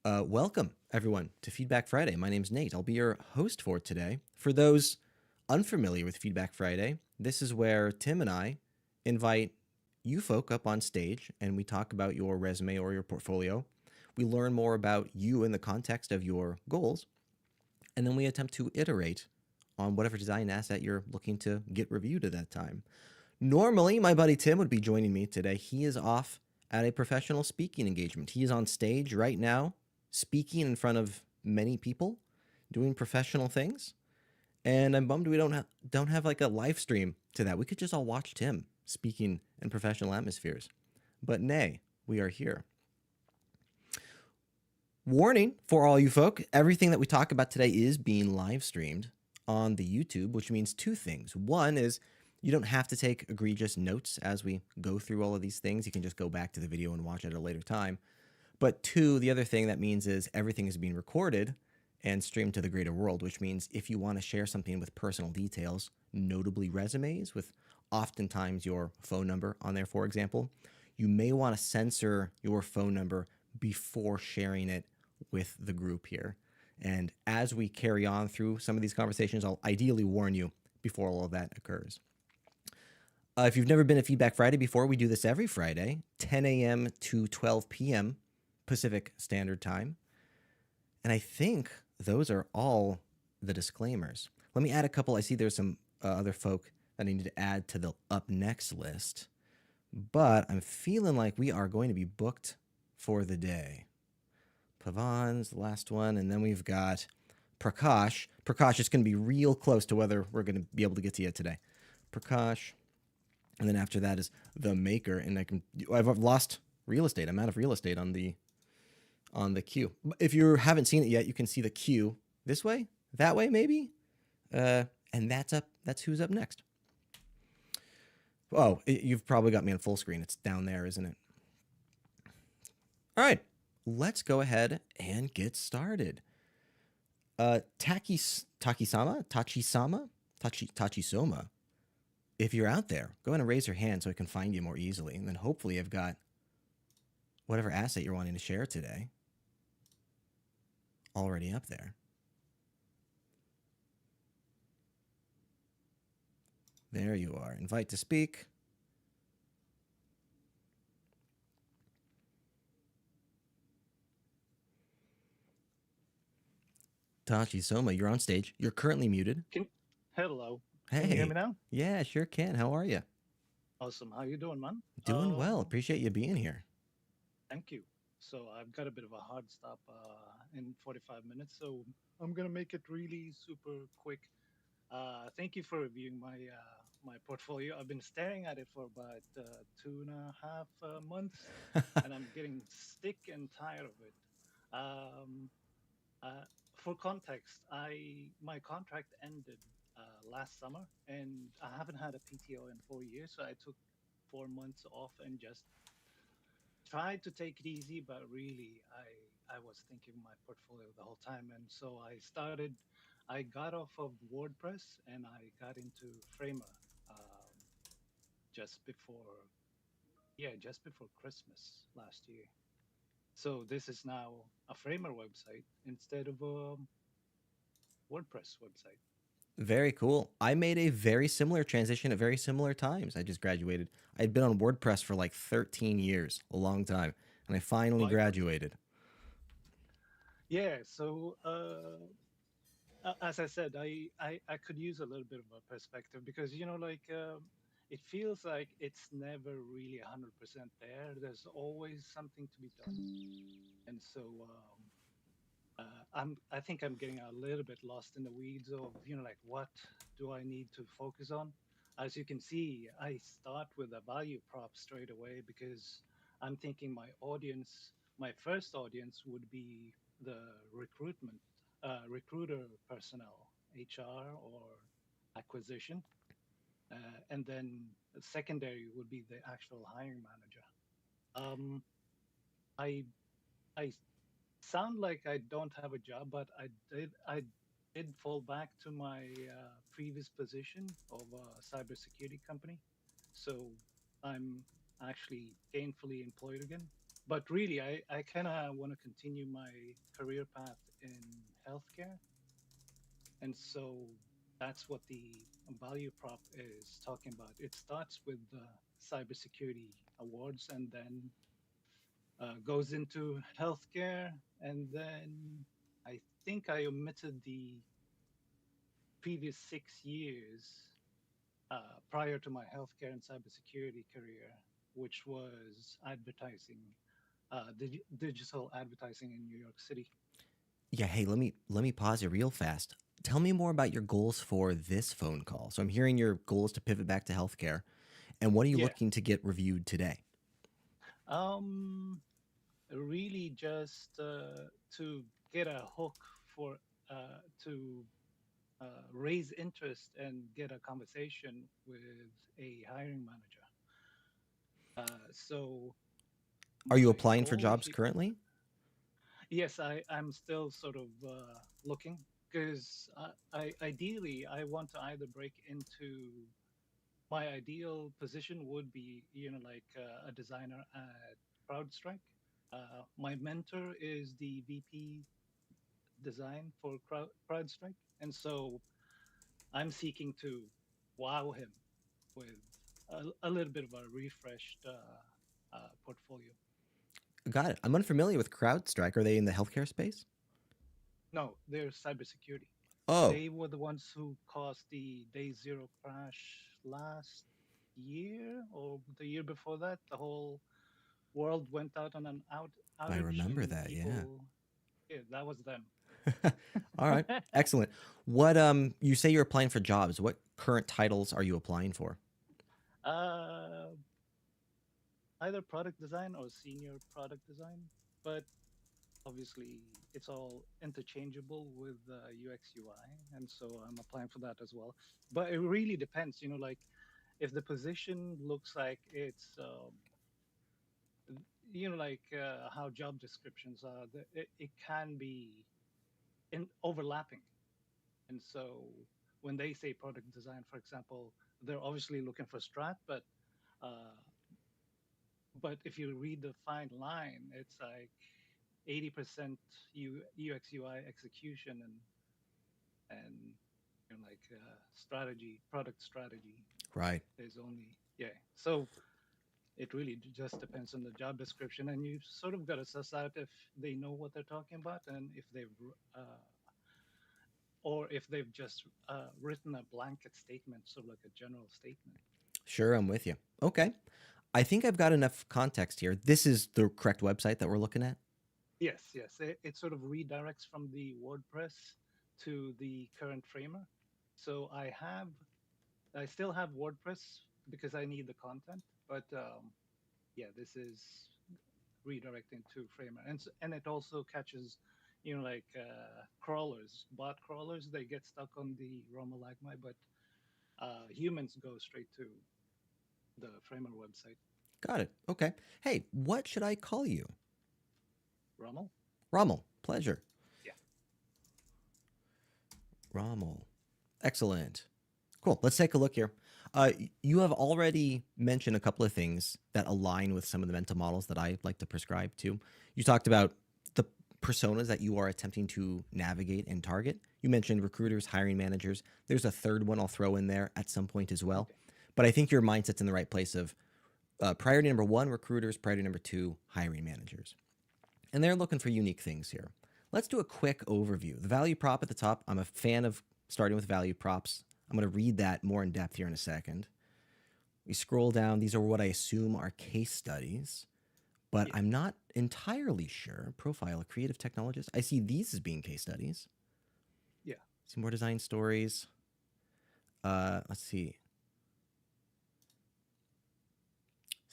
Welcome, everyone, to Feedback Friday. My name's Nate. I'll be your host for today. For those unfamiliar with Feedback Friday, this is where Tim and I invite you folk up on stage and we talk about your resume or your portfolio. We learn more about you in the context of your goals, and then we attempt to iterate on whatever design asset you're looking to get reviewed at that time. Normally, my buddy Tim would be joining me today. He is off at a professional speaking engagement. He is on stage right now, speaking in front of many people, doing professional things. And I'm bummed we don't have like a live stream to that. We could just all watch Tim speaking in professional atmospheres. But nay, we are here. Warning for all you folk, everything that we talk about today is being live streamed on the YouTube, which means two things. One is you don't have to take egregious notes as we go through all of these things. You can just go back to the video and watch it at a later time. But two, the other thing that means is everything is being recorded and streamed to the greater world, which means if you want to share something with personal details, notably resumes with oftentimes your phone number on there, for example, you may want to censor your phone number before sharing it with the group here. And as we carry on through some of these conversations, I'll ideally warn you before all of that occurs. If you've never been at Feedback Friday before, we do this every Friday, 10 a.m. to 12 p.m. Pacific Standard Time. And I think those are all the disclaimers. Let me add a couple. I see there's some other folk that I need to add to the up next list. But I'm feeling like we are going to be booked for the day. Pavan's the last one. And then we've got Prakash. Prakash is going to be real close to whether we're going to be able to get to you today. Prakash. And then after that is the maker. And I've lost real estate. I'm out of real estate on the queue. If you haven't seen it yet, you can see the queue this way, that way, maybe. And that's who's up next. Oh, you've probably got me on full screen. It's down there, isn't it? All right, let's go ahead and get started. Tachisoma. If you're out there, go ahead and raise your hand so I can find you more easily. And then hopefully I've got whatever asset you're wanting to share today already up there. There you are. Invite to speak. Tachisoma, you're on stage. You're currently muted. Hello. Hey. Can you hear me now? Yeah, sure can. How are you? Awesome. How you doing, man? Doing well. Appreciate you being here. Thank you. So I've got a bit of a hard stop in 45 minutes, so I'm gonna make it really super quick. Thank you for reviewing my portfolio. I've been staring at it for about 2.5 months, and I'm getting sick and tired of it. Um, for context, my contract ended last summer, and I haven't had a PTO in 4 years, so I took 4 months off and just tried to take it easy. But really, I was thinking my portfolio the whole time, and so I got off of WordPress and I got into Framer um, just before, yeah, just before Christmas last year. So this is now a Framer website instead of a WordPress website. Very cool. I made a very similar transition at very similar times. I just graduated. I'd been on WordPress for like 13 years, a long time, and I finally Likewise. graduated. Yeah. So as I said, I could use a little bit of a perspective because it feels like it's never really 100% there. There's always something to be done, and so I think I'm getting a little bit lost in the weeds of like what do I need to focus on. As you can see, I start with a value prop straight away because I'm thinking my first audience would be the recruiter personnel, HR or acquisition, and then secondary would be the actual hiring manager. Um, I I sound like I don't have a job, but I did fall back to my previous position of a cybersecurity company, so I'm actually gainfully employed again. But really, I kind of want to continue my career path in healthcare. And so that's what the value prop is talking about. It starts with the cybersecurity awards and then goes into healthcare. And then I think I omitted the previous 6 years prior to my healthcare and cybersecurity career, which was advertising, digital advertising in New York City. Yeah, hey, let me pause you real fast. Tell me more about your goals for this phone call. So I'm hearing your goal is to pivot back to healthcare, and what are you Yeah. looking to get reviewed today? Um, Really just to get a hook for to raise interest and get a conversation with a hiring manager. So Are you my applying for goal jobs here, currently? yes, I'm still sort of looking because I ideally I want to either break into my ideal position would be like a designer at CrowdStrike. My mentor is the VP design for CrowdStrike, and so I'm seeking to wow him with a little bit of a refreshed portfolio. Got it. I'm unfamiliar with CrowdStrike. Are they in the healthcare space? No, they're cybersecurity. Oh, They were the ones who caused the day zero crash last year or the year before that. The whole world went out on an I outage, remember and that. Yeah. people, yeah, that was them. All right. Excellent. What you say you're applying for jobs. What current titles are you applying for? uh, Either product design or senior product design, but obviously it's all interchangeable with UX UI, and so I'm applying for that as well. But it really depends, like if the position looks like it's, like how job descriptions are, it can be in overlapping, and so when they say product design, for example, they're obviously looking for strat, uh, but if you read the fine line, it's like 80% UX UI execution and like strategy, product strategy Right. is only, yeah. So it really just depends on the job description, and you sort of got to suss out if they know what they're talking about and if they've or if they've just written a blanket statement, sort of like a general statement. Sure, I'm with you. Okay. I think I've got enough context here. This is the correct website that we're looking at. Yes, yes. It sort of redirects from the WordPress to the current framer. So I still have WordPress because I need the content, but yeah, this is redirecting to Framer, and it also catches, like crawlers, bot crawlers. They get stuck on the Roma Lagmai, but humans go straight to the Framer website. Got it. Okay. Hey, what should I call you? Rommel? Rommel. Pleasure. Yeah, Rommel. Excellent. Cool. Let's take a look here. You have already mentioned a couple of things that align with some of the mental models that I like to prescribe to. You talked about the personas that you are attempting to navigate and target. You mentioned recruiters, hiring managers. There's a third one I'll throw in there at some point as well. okay. But I think your mindset's in the right place of priority number one, recruiters, priority number two, hiring managers. And they're looking for unique things here. Let's do a quick overview. The value prop at the top, I'm a fan of starting with value props. I'm going to read that more in depth here in a second. We scroll down. These are what I assume are case studies, but Yeah, I'm not entirely sure. Profile, a creative technologist. I see these as being case studies. yeah. Some more design stories. Let's see.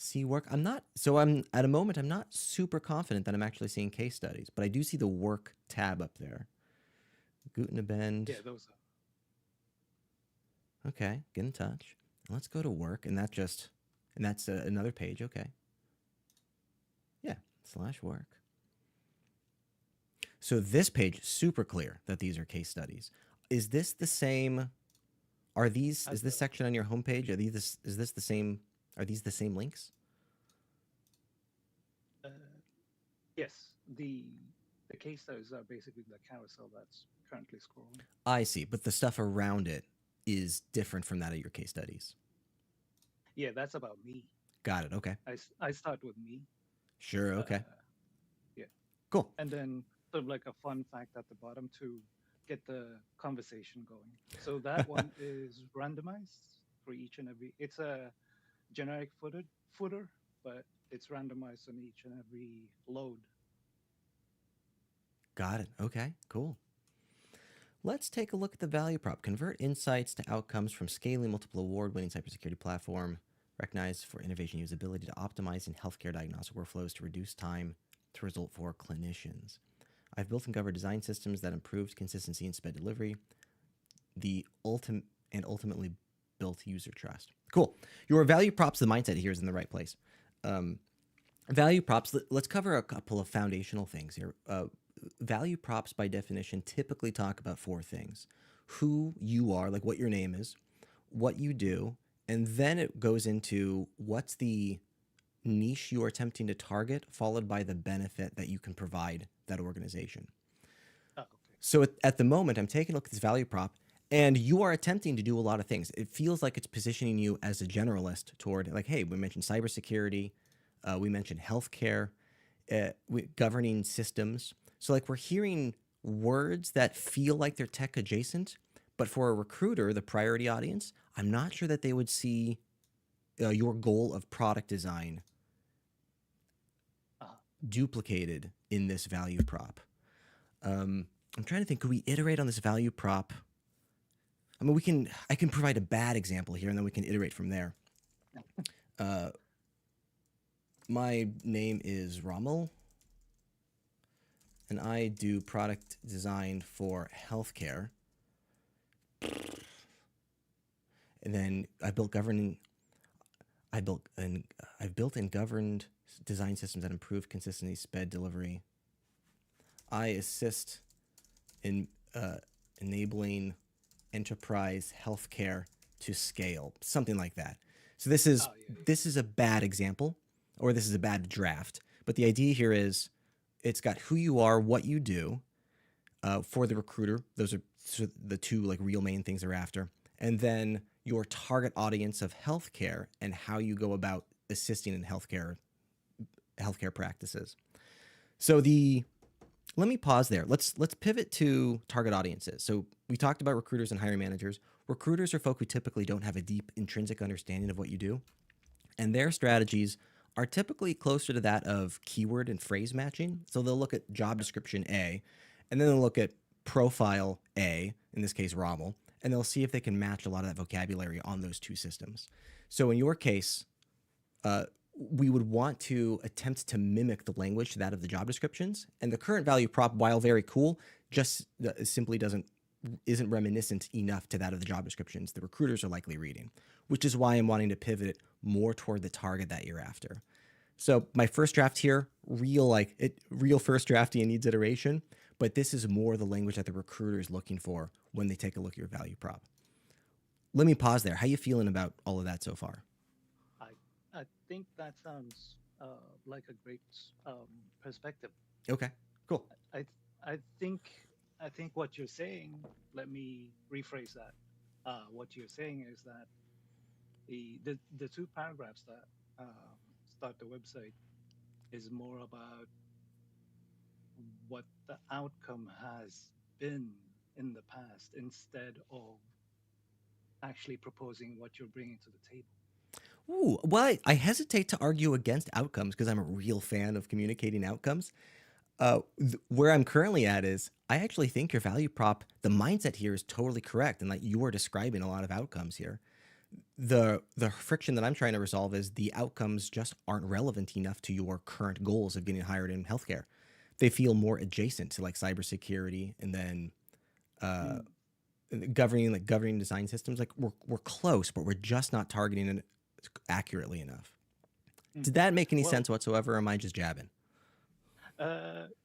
See work. I'm at a moment, I'm not super confident that I'm actually seeing case studies, but I do see the work tab up there. Gutenabend. Yeah, those are. Okay, get in touch. Let's go to work, and that's another page. Okay, yeah, slash work. So this page super clear that these are case studies. Is this the same? Is As this section on your homepage? Is this the same? Are these the same links? uh, Yes, the case studies are basically the carousel that's currently scrolling. I see, but the stuff around it is different from that of your case studies. Yeah, that's about me. Got it. Okay. I start with me. Sure. Okay. Uh, yeah, Cool. and then sort of like a fun fact at the bottom to get the conversation going. So that one is randomized for each and every. It's a generic footer, but it's randomized on each and every load. Got it. Okay. Cool. Let's take a look at the value prop. Convert insights to outcomes from scaling multiple award-winning cybersecurity platform, recognized for innovation usability to optimizing healthcare diagnostic workflows to reduce time to result for clinicians. I've built and governed design systems that improved consistency and sped delivery, the ultimate and ultimately built user trust. Cool. Your value props, the mindset here is in the right place. Um, Value props, let's cover a couple of foundational things here. Value props, by definition, typically talk about four things: who you are, like what your name is, what you do, and then it goes into what's the niche you are attempting to target, followed by the benefit that you can provide that organization. Oh, okay. So at the moment, I'm taking a look at this value prop, and you are attempting to do a lot of things. It feels like it's positioning you as a generalist toward, like, hey, we mentioned cybersecurity, we mentioned healthcare, governing systems. So, like, we're hearing words that feel like they're tech adjacent, but for a recruiter, the priority audience, I'm not sure that they would see your goal of product design Uh, duplicated in this value prop. I'm trying to think, could we iterate on this value prop? I mean, I can provide a bad example here and then we can iterate from there. Uh, my name is Rommel and I do product design for healthcare. And then I built and I've built and governed design systems that improve consistency, sped delivery. I assist in enabling enterprise healthcare to scale, something like that. So oh yeah, yeah. this is a bad example, or this is a bad draft. But the idea here is, it's got who you are, what you do, for the recruiter. Those are the two like real main things they're after, and then your target audience of healthcare and how you go about assisting in healthcare practices. So the let me pause there. Let's pivot to target audiences. So we talked about recruiters and hiring managers. Recruiters are folk who typically don't have a deep intrinsic understanding of what you do, and their strategies are typically closer to that of keyword and phrase matching. So they'll look at job description A, and then they'll look at profile A, in this case Rommel, and they'll see if they can match a lot of that vocabulary on those two systems. So in your case, we would want to attempt to mimic the language to that of the job descriptions. And the current value prop, while very cool, just simply isn't reminiscent enough to that of the job descriptions the recruiters are likely reading, which is why I'm wanting to pivot it more toward the target that you're after. So my first draft here, real first drafting and needs iteration, but this is more the language that the recruiter is looking for when they take a look at your value prop. Let me pause there. How you feeling about all of that so far? I I think that sounds like a great perspective. Okay, cool. I I think I think what you're saying. Let me rephrase that. What you're saying is that the two paragraphs that start the website is more about what the outcome has been in the past instead of actually proposing what you're bringing to the table. Ooh, well, I hesitate to argue against outcomes because I'm a real fan of communicating outcomes. Where I'm currently at is I actually think your value prop, the mindset here is totally correct, and like you are describing a lot of outcomes here. The friction that I'm trying to resolve is the outcomes just aren't relevant enough to your current goals of getting hired in healthcare. They feel more adjacent to like cybersecurity and then uh, Mm, governing design systems. Like we're close, but we're just not targeting it accurately enough. mm. Did that make any Well, sense whatsoever, or am I just jabbing?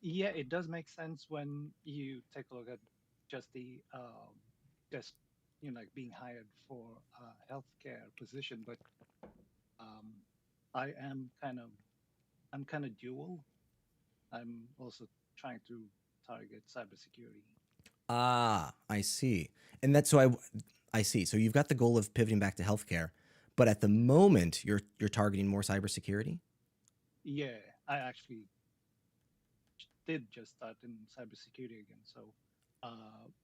yeah, it does make sense when you take a look at just the just like being hired for a healthcare position, but um, I am kind of I'm kind of dual. I'm also trying to target cybersecurity. Ah, I see. And that's so I see. So you've got the goal of pivoting back to healthcare, but at the moment you're targeting more cybersecurity. Yeah, I actually did just start in cybersecurity again.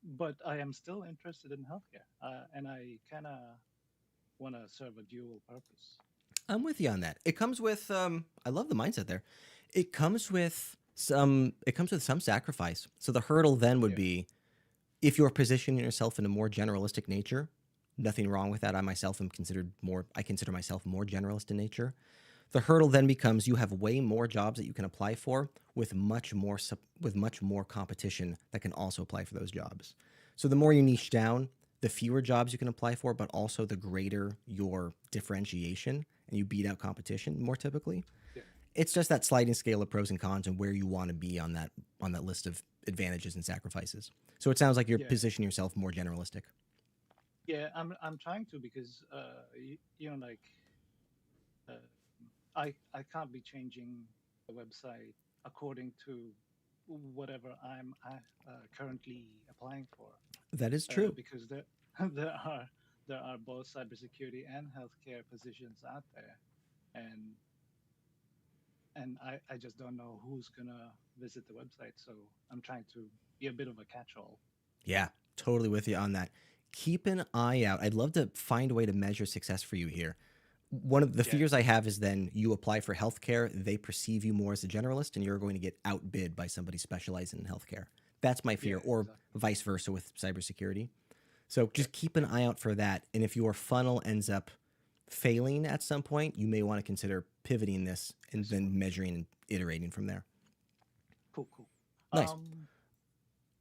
But I am still interested in healthcare, and I kind of want to serve a dual purpose. I'm with you on that. It comes with I love the mindset there. It comes with some sacrifice. So the hurdle then would Yeah, be if you're positioning yourself in a more generalistic nature, nothing wrong with that. I consider myself more generalist in nature. The hurdle then becomes you have way more jobs that you can apply for with much more competition that can also apply for those jobs. So the more you niche down, the fewer jobs you can apply for, but also the greater your differentiation and you beat out competition more typically. yeah, It's just that sliding scale of pros and cons and where you want to be on that list of advantages and sacrifices. So it sounds like you're yeah, positioning yourself more generalistic. yeah. I'm trying to because you know like uh, I can't be changing the website according to whatever currently applying for, That is true. because there there are there are both cybersecurity and healthcare positions out there, and I just don't know who's gonna visit the website. So I'm trying to be a bit of a catch-all. Yeah, totally with you on that. Keep an eye out. I'd love to find a way to measure success for you here. One of the Yeah, fears I have is then you apply for healthcare, they perceive you more as a generalist, and you're going to get outbid by somebody specializing in healthcare. That's my yeah, fear, or exactly. vice versa with cybersecurity. So Yeah, just keep an eye out for that. And if your funnel ends up failing at some point, you may want to consider pivoting this and this one. then measuring and iterating from there. Cool, cool. Nice. Um,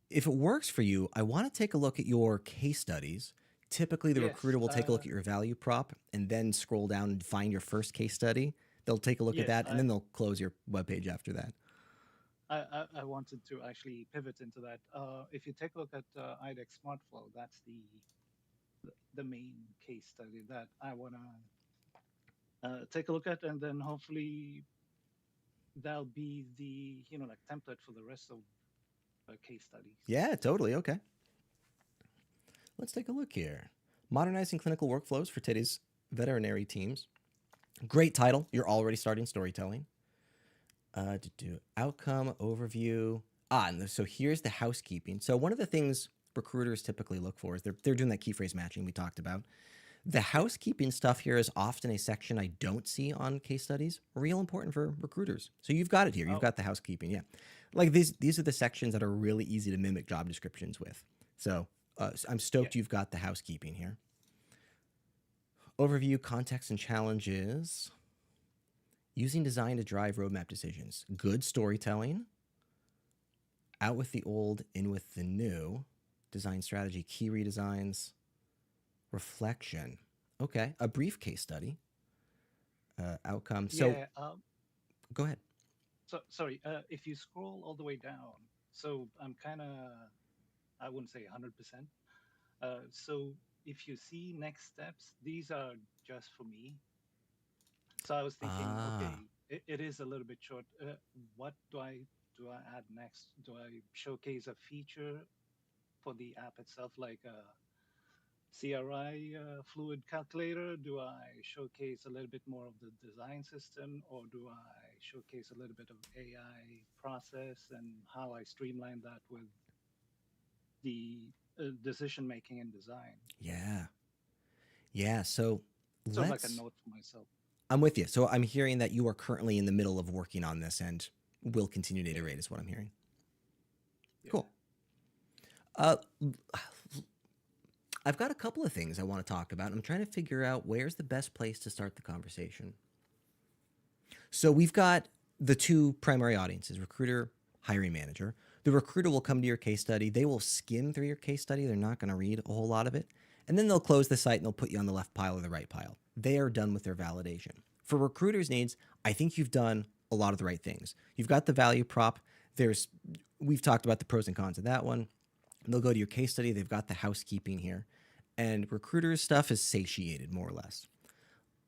If it works for you, I want to take a look at your case studies. Typically, the recruiter yes, will take a look at your value prop and then scroll down and find your first case study. They'll take a look at yes. that and then they'll close your webpage after that. I wanted to actually pivot into that. If you take a look at IDEX SmartFlow, that's the main case study that I wanna take a look at, and then hopefully that'll be the like template for the rest of case studies. Yeah, totally. Okay. Let's take a look here. Modernizing clinical workflows for today's veterinary teams. Great title. You're already starting storytelling. To do outcome overview. And so here's the housekeeping. So one of the things recruiters typically look for is they're doing that key phrase matching we talked about. The Yeah, housekeeping stuff here is often a section I don't see on case studies. Real important for recruiters. So you've got it here. You've oh got the housekeeping. Yeah, like these are the sections that are really easy to mimic job descriptions with. So I'm yeah, stoked you've got the housekeeping here. Overview, context, and challenges. Using design to drive roadmap decisions. Good storytelling. Out with the old, in with the new. Design strategy, key redesigns, reflection. Okay, a brief case study. Outcome. So yeah. go ahead. So sorry, if you scroll all the way down, so I'm kind of, I wouldn't say 100%. So if you see next steps, these are just for me. So I was thinking, Ah, okay, it is a little bit short. What do I add next? Do I showcase a feature for the app itself, like a CRI fluid calculator? Do I showcase a little bit more of the design system, or do I showcase a little bit of AI process and how I streamline that with the decision making and design? yeah, yeah. So Sort of like a let's. note for myself. I'm with you. So I'm hearing that you are currently in the middle of working on this and will continue to Yeah, iterate. Is what I'm hearing. yeah. Cool. Uh, I've got a couple of things I want to talk about. I'm trying to figure out where's the best place to start the conversation. So we've got the two primary audiences: recruiter, hiring manager. The recruiter will come to your case study. They will skim through your case study. They're not going to read a whole lot of it. And then they'll close the site and they'll put you on the left pile or the right pile. They are done with their validation. For recruiters' needs, I think you've done a lot of the right things. You've got the value prop. We've talked about the pros and cons of that one. They'll go to your case study. They've got the housekeeping here. And recruiters' stuff is satiated more or less.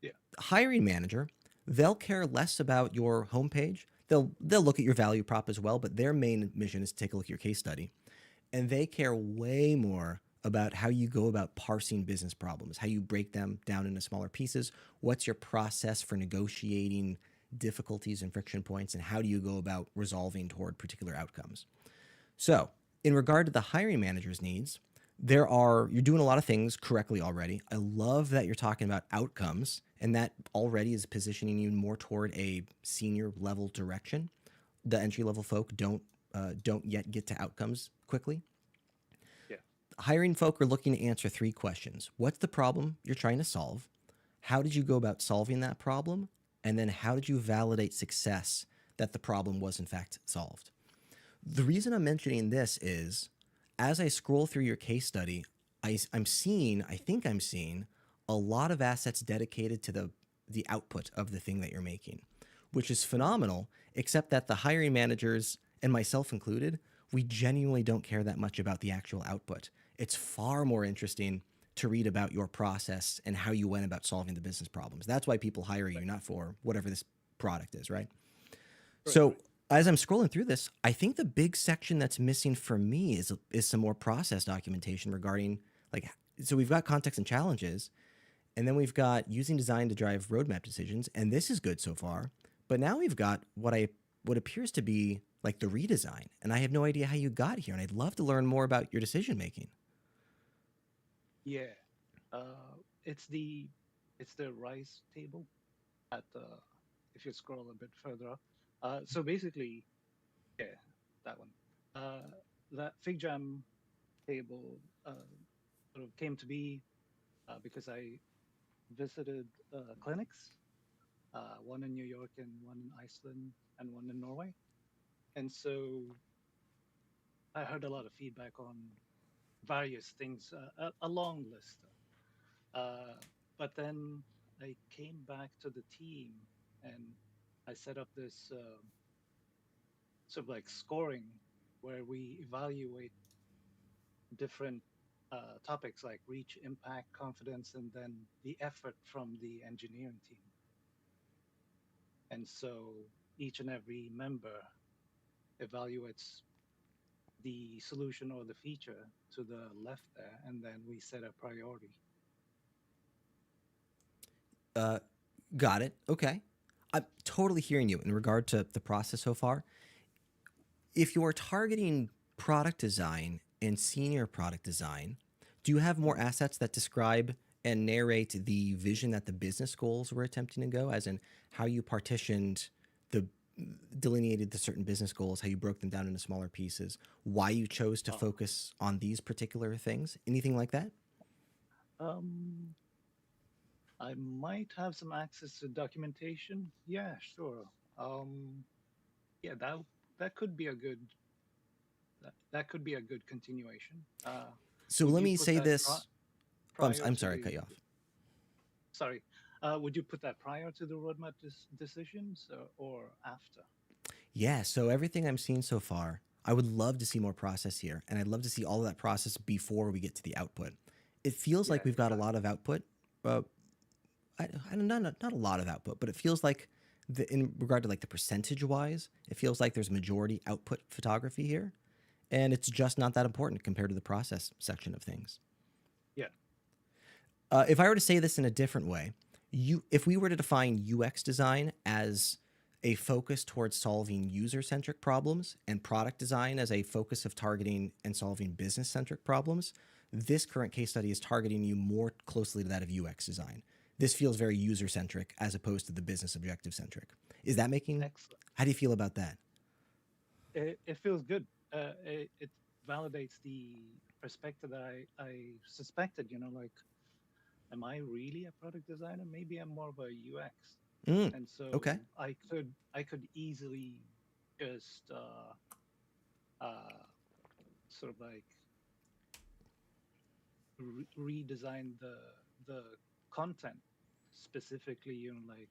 Yeah. Hiring manager, they'll care less about your homepage. they'll look at your value prop as well, but their main mission is to take a look at your case study, and they care way more about how you go about parsing business problems, how you break them down into smaller pieces, what's your process for negotiating difficulties and friction points, and how do you go about resolving toward particular outcomes. So, in regard to the hiring manager's needs, you're doing a lot of things correctly already. I love that you're talking about outcomes, and that already is positioning you more toward a senior level direction. The entry level folk don't yet get to outcomes quickly. Yeah. Hiring folk are looking to answer three questions. What's the problem you're trying to solve? How did you go about solving that problem? And then how did you validate success that the problem was in fact solved? The reason I'm mentioning this is as I scroll through your case study, I think I'm seeing a lot of assets dedicated to the output of the thing that you're making, which is phenomenal, except that the hiring managers, and myself included, we genuinely don't care that much about the actual output. It's far more interesting to read about your process and how you went about solving the business problems. That's why people hire you, Right. not for whatever this product is, right? Right. So Right. as I'm scrolling through this, I think the big section that's missing for me is some more process documentation regarding like so we've got context and challenges, and then we've got using design to drive roadmap decisions, and this is good so far. But now we've got what appears to be like the redesign, and I have no idea how you got here, and I'd love to learn more about your decision making. Yeah. Uh, it's the it's the rice table at the if you scroll a bit further up. So basically, yeah, that one. Uh, that fig jam table sort of came to be because I visited clinics, one in New York and one in Iceland and one in Norway. And so I heard a lot of feedback on various things, a long list. Uh, but then I came back to the team and I set up this sort of like scoring where we evaluate different topics like reach, impact, confidence, and then the effort from the engineering team. And so each and every member evaluates the solution or the feature to the left there, and then we set a priority. Uh, got it. Okay. I'm totally hearing you in regard to the process so far. If you're targeting product design and senior product design, do you have more Mhm. assets that describe and narrate the vision that the business goals were attempting to go, as in how you partitioned the delineated the certain business goals, how you broke them down into smaller pieces, why you chose to Uh, focus on these particular things, anything like that? um, I might have some access to documentation. Yeah, sure. Yeah, that could be a good that could be a good continuation. So Would let you me put say that this. Oh, prior I'm to sorry, I the cut you off. sorry? Would you put that prior to the roadmap decisions or after? Yeah, so everything I'm seeing so far, I would love to see more process here, and I'd love to see all of that process before we get to the output. It feels Yeah, like we've got a lot exactly. of output. Uh, not a lot of output, but it feels like in regard to like the percentage wise, it feels like there's majority output photography here, and it's just not that important compared to the process section of things. Yeah. If I were to say this in a different way, if we were to define UX design as a focus towards solving user-centric problems and product design as a focus of targeting and solving business-centric problems, this current case study is targeting you more closely to that of UX design. This feels very user-centric as opposed to the business objective-centric. Is that making? Excellent. How do you feel about that? It feels good. It validates the perspective that I suspected. Like, am I really a product designer? Maybe I'm more of a UX. Mm, And so okay. I could easily just uh, sort of like redesign the content specifically, like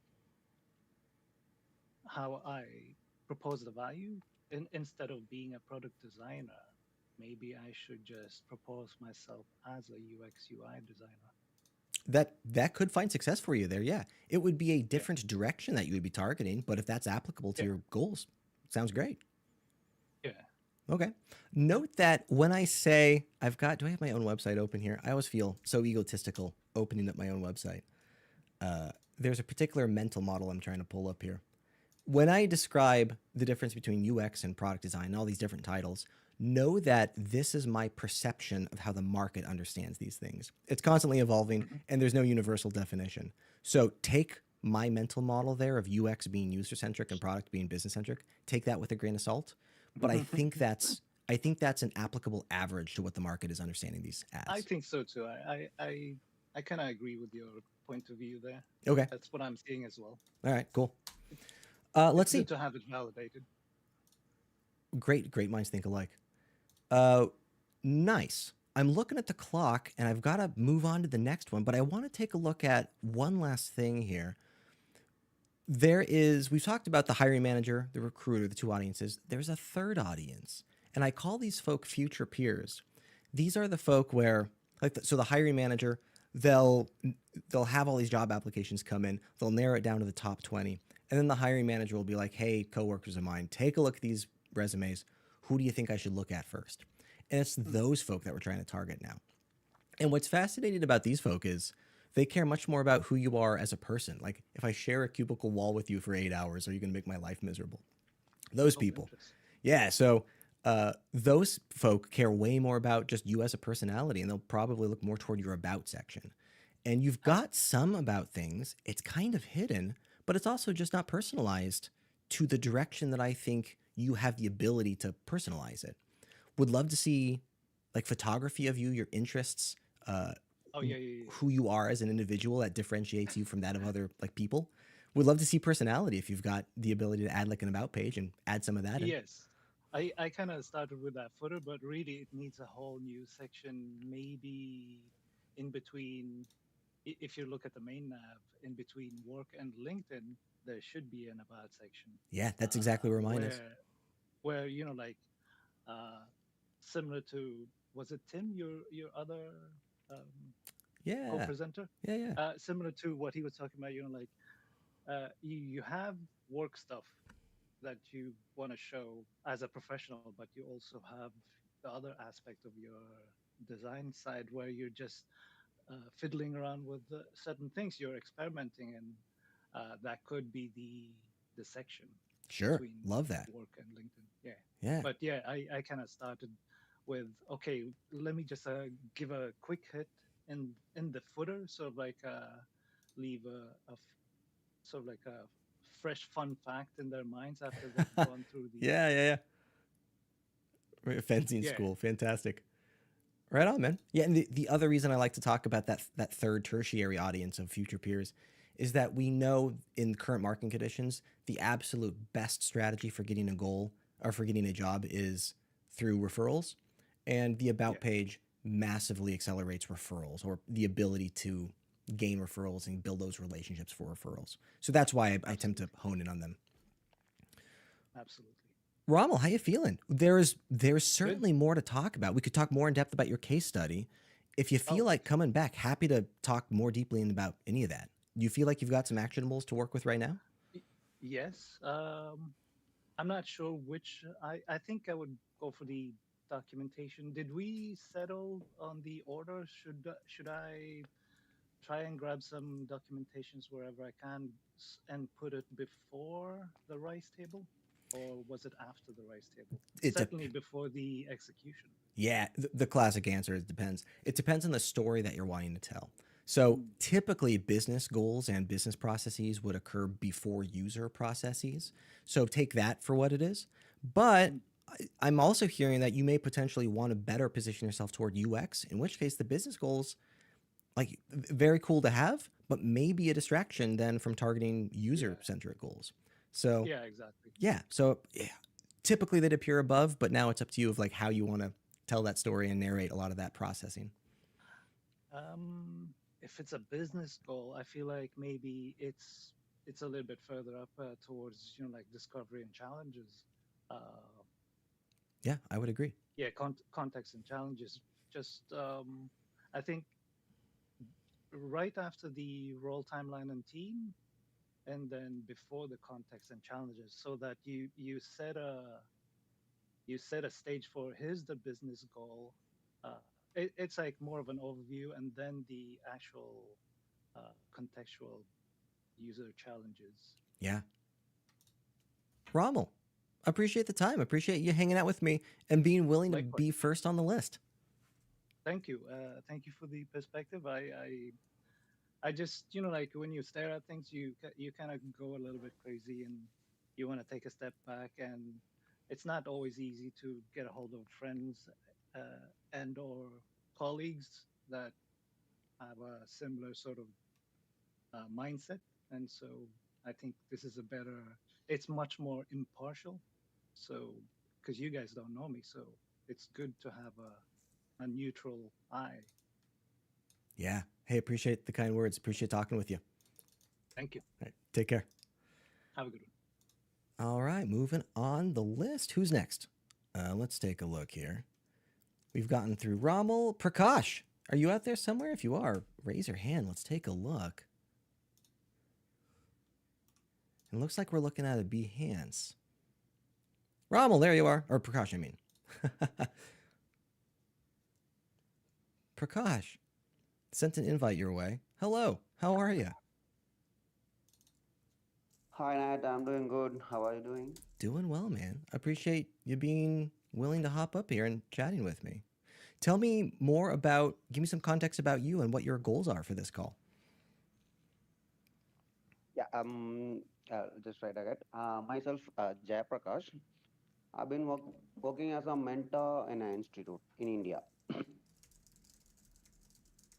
how I propose the value. Instead of being a product designer, maybe I should just propose myself as a UX UI designer. That could find success for you there. Yeah, it would be a Yeah, different direction that you would be targeting, but if that's applicable to yeah, your goals, sounds great. yeah. Okay. Note that when I say I've got, do I have my own website open here? I always feel so egotistical opening up my own website. There's a particular mental model I'm trying to pull up here. When I describe the difference between UX and product design and all these different titles, know that this is my perception of how the market understands these things. It's constantly evolving Hmm. and there's no universal definition. So take my mental model there of UX being user centric and product being business centric, take that with a grain of salt. But I think that's an applicable average to what the market is understanding these I as. think so too. I kind of agree with your point of view there. Okay. That's what I'm seeing as well. All right, cool. Let's It's good see. to have it validated. Great minds think alike. Uh, nice. I'm looking at the clock and I've got to move on to the next one, but I want to take a look at one last thing here. We've talked about the hiring manager, the recruiter, the two audiences. There's a third audience, and I call these folk future peers. These are the folk where, so the hiring manager, they'll they'll have all these job applications come in. They'll narrow it down to the top 20, and then the hiring manager will be like, "Hey, coworkers of mine, take a look at these resumes. Who do you think I should look at first?" And it's Mm. those folk that we're trying to target now. And what's fascinating about these folk is they care much more about who you are as a person. Like, if I share a cubicle wall with you for 8 hours, are you going to make my life miserable? Those Oh, people. interesting. Yeah. So those folk care way more about just you as a personality, and they'll probably look more toward your about section. And you've Ah, got some about things, it's kind of hidden, but it's also just not personalized to the direction that I think you have the ability to personalize it. Would love to see like photography of you, your interests, uh, oh yeah, yeah, who you are as an individual that differentiates you from that of other like people. Would love to see personality if you've got the ability to add like an about page and add some of that in. Yes. I kind of started with that footer, but really it needs a whole new section, maybe in between. If you look at the main nav, in between work and LinkedIn, there should be an about section, Yeah, that's exactly where mine is. where like uh, similar to, was it Tim, your other um, Yeah, co-presenter? yeah, yeah. Similar to what he was talking about, like you have work stuff that you want to show as a professional, but you also have the other aspect of your design side where you're just fiddling around with certain things, you're experimenting, and that could be the section Sure, between love that. work and LinkedIn. Yeah, Yeah, but yeah, I kind of started with, okay, let me just give a quick hit in the footer, sort of like leave sort of like a fresh fun fact in their minds after they've gone through the yeah, yeah, yeah. Fencing yeah. school, fantastic. Right on, man. Yeah, and the other reason I like to talk about that third tertiary audience of future peers is that we know in current marketing conditions the absolute best strategy for getting a goal or for getting a job is through referrals, and the Yeah, about page massively accelerates referrals or the ability to gain referrals and build those relationships for referrals. So that's why I tend to absolutely, hone in on them. absolutely. Rommel, how you feeling? There's Good. certainly more to talk about. We could talk more in depth about your case study. If you feel Oh, like coming back, happy to talk more deeply in about any of that. Do you feel like you've got some actionables to work with right now? y- yes. I'm not sure which. I think I would go for the documentation. Did we settle on the order? Should I try and grab some documentations wherever I can and put it before the rice table, or was it after the rice table? It de- Certainly before the execution. yeah, the classic answer is depends. It depends on the story that you're wanting to tell. So Mm. typically, business goals and business processes would occur before user processes. So take that for what it is. But Mm. I'm also hearing that you may potentially want to better position yourself toward UX, in which case the business goals like very cool to have, but maybe a distraction then from targeting user Yeah. centric goals. So Yeah. Exactly. yeah, yeah, typically they'd appear above, but now it's up to you of like how you want to tell that story and narrate a lot of that processing. If it's a business goal, I feel like maybe it's a little bit further up towards, like discovery and challenges. Uh, Yeah, I would agree. yeah, context and challenges. Just I think right after the role timeline and team, and then before the context and challenges, so that you set a stage for here's the business goal. It's like more of an overview, and then the actual contextual user challenges. Yeah. Rommel, appreciate the time. Appreciate you hanging out with me and being willing to Likewise, be first on the list. thank you. Thank you for the perspective. I just, like when you stare at things, you kind of go a little bit crazy, and you want to take a step back, and it's not always easy to get a hold of friends and or colleagues that have a similar sort of mindset. And so I think this is a better, it's much more impartial. So, because you guys don't know me, so it's good to have a neutral eye. Yeah. Hey, appreciate the kind words. Appreciate talking with you. Thank you. All right, take care. Have a good one. All right, moving on the list. Who's next? Let's take a look here. We've gotten through Rommel. Prakash, are you out there somewhere? If you are, raise your hand. Let's take a look. It looks like we're looking at a Behance. Rommel, there you are. Or Prakash, I mean. Prakash, sent an invite your way. Hello, how are you? Hi Nat, I'm doing good. How are you doing? Doing well, man. Appreciate you being willing to hop up here and chatting with me. Tell me more about, give me some context about you and what your goals are for this call. Yeah, just right again. Myself, Jay Prakash. I've been working as a mentor in an institute in India.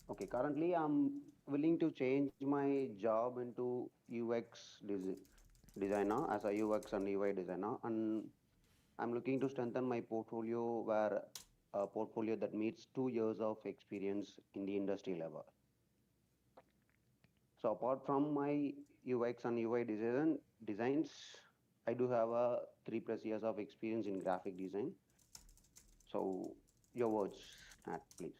Okay, currently I'm willing to change my job into designer as a UX and UI designer, and I'm looking to strengthen my portfolio where a portfolio that meets 2 years of experience in the industry level. So apart from my UX and UI designs, I do have a 3+ years of experience in graphic design. So your words, Nat, please.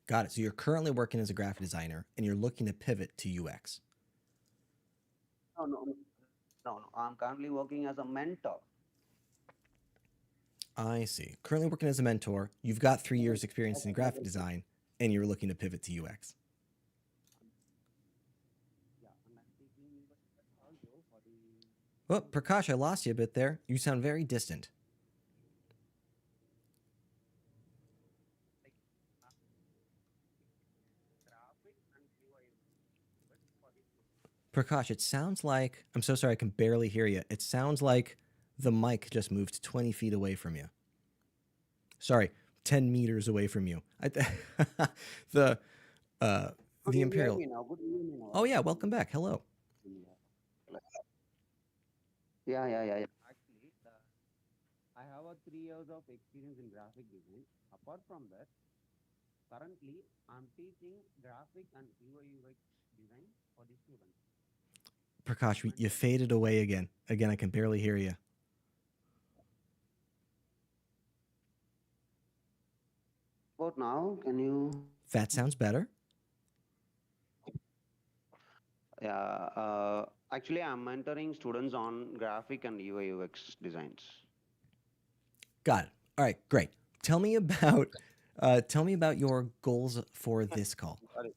Got it. So you're currently working as a graphic designer and you're looking to pivot to UX. No, no, no, no. I'm currently working as a mentor. I see. Currently working as a mentor. You've got 3 years experience in graphic design and you're looking to pivot to UX. Yeah, and I'm taking UX also for the Well, students. Prakash, I lost you a bit there. You sound very distant. Like uh, graphic and UI UX for the students. Prakash, it sounds like, I'm so sorry, I can barely hear you. It sounds like the mic just moved 20 feet away from you. Sorry, 10 meters away from you. The uh Good the you hear Imperial. me now? Good you hear me now? Oh yeah, welcome back. Hello. Yeah. Actually, I have a 3 years of experience in graphic design. Apart from that, currently I'm teaching graphic and UI UX design for the students. I'm Prakash, you mentoring. faded away again. Again, I can barely hear you. About now, can you? That sounds better. Yeah. Actually, I'm mentoring students on graphic and UI UX designs. Got it. All right, great. Tell me about tell me about your goals for this call. Sorry.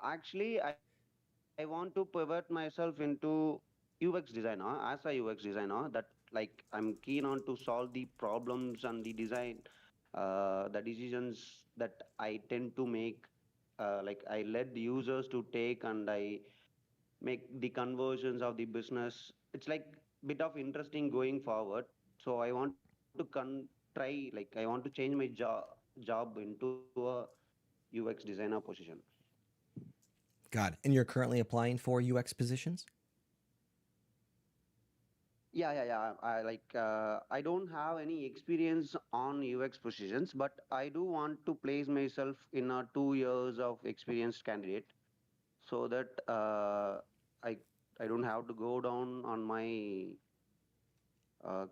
Actually, I want to pivot myself into UX designer as a UX designer. That like I'm keen on to solve the problems and the design, the decisions that I tend to make. Like I led the users to take and I make the conversions of the business. It's like bit of interesting going forward. So I want to try like I want to change my job into a UX designer position. Got it. And you're currently applying for UX positions? Yeah. I don't have any experience on UX positions, but I do want to place myself in a 2 years of experienced candidate so that I I don't have to go down on my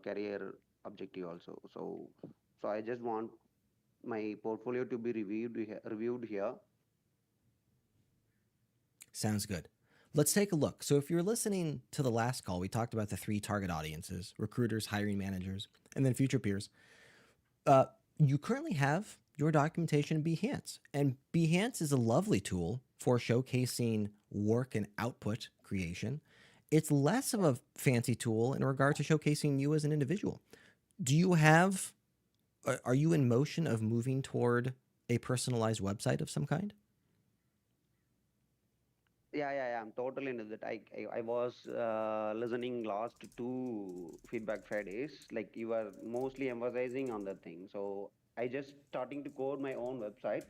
career objective also. So I just want my portfolio to be reviewed here. Sounds good. Let's take a look. So, if you're listening to the last call, we talked about the three target audiences: recruiters, hiring managers, and then future peers. Uh, you currently have your documentation in Behance, and Behance is a lovely tool for showcasing work and output creation. It's less of a fancy tool in regard to showcasing you as an individual. Do you have, are you in motion of moving toward a personalized website of some kind? Yeah. I'm totally into that. I was listening last two feedback Fridays. Like you are mostly emphasizing on that thing. So I just starting to code my own website